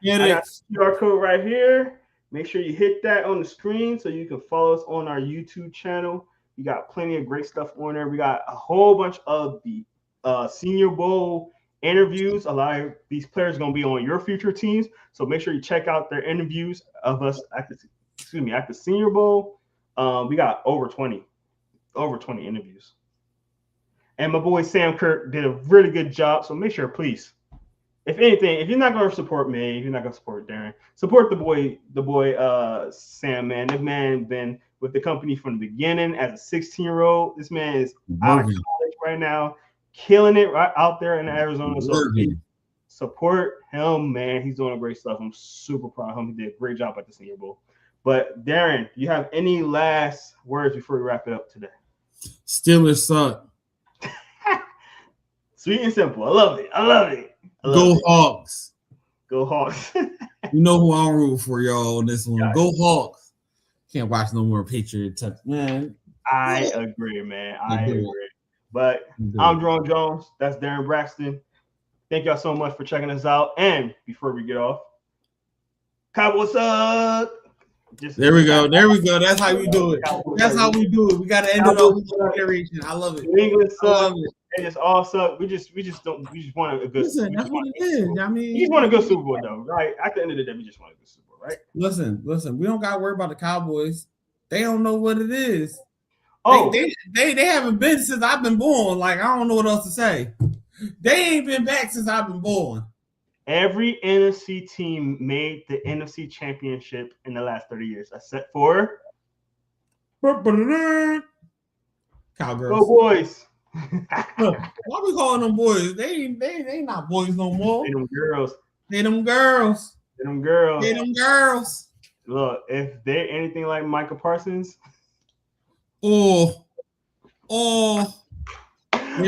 I got QR code right here. Make sure you hit that on the screen so you can follow us on our YouTube channel. We got plenty of great stuff on there. We got a whole bunch of the Senior Bowl interviews. A lot of these players are going to be on your future teams. So make sure you check out their interviews of us at the Senior Bowl. We got over 20 interviews. And my boy Sam Kirk did a really good job. So make sure, please, if anything, if you're not going to support me, if you're not going to support Darren, support the boy Sam, man. This man been with the company from the beginning as a 16-year-old. This man is out of college right now, killing it right out there in Arizona. So support him, man. He's doing great stuff. I'm super proud of him. He did a great job at the Senior Bowl. But Darren, do you have any last words before we wrap it up today? Steelers suck. Sweet and simple. I love it. Go Hawks. Go Hawks. You know who I'm rooting for, y'all, on this one. Gotcha. Go Hawks. Can't watch no more Patriot touch, man. I agree, man. I agree. But I'm Jerome Jones. That's Darren Braxton. Thank y'all so much for checking us out. And before we get off, Cowboys suck. There we go. That's how we do it. That's how we do it. We got to end it off with generation. I love it. New England suck. They just all suck. We just want a good. Listen, that's what it is. I mean, we just want a good Super Bowl, though, right? At the end of the day, we just want a good Super Bowl, right? Listen. We don't got to worry about the Cowboys. They don't know what it is. Oh, they haven't been since I've been born. Like, I don't know what else to say. They ain't been back since I've been born. Every NFC team made the NFC Championship in the last 30 years, except for Cowgirls. Go Boys. Why we calling them boys? They ain't not boys no more. They them girls. They them girls. They them girls. They them girls. Look, if they're anything like Micah Parsons. We're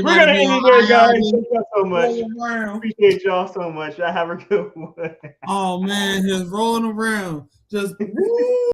gonna end it there, guys. Thank y'all so much. Appreciate y'all so much. Y'all have a good one. Oh man, just rolling around. Just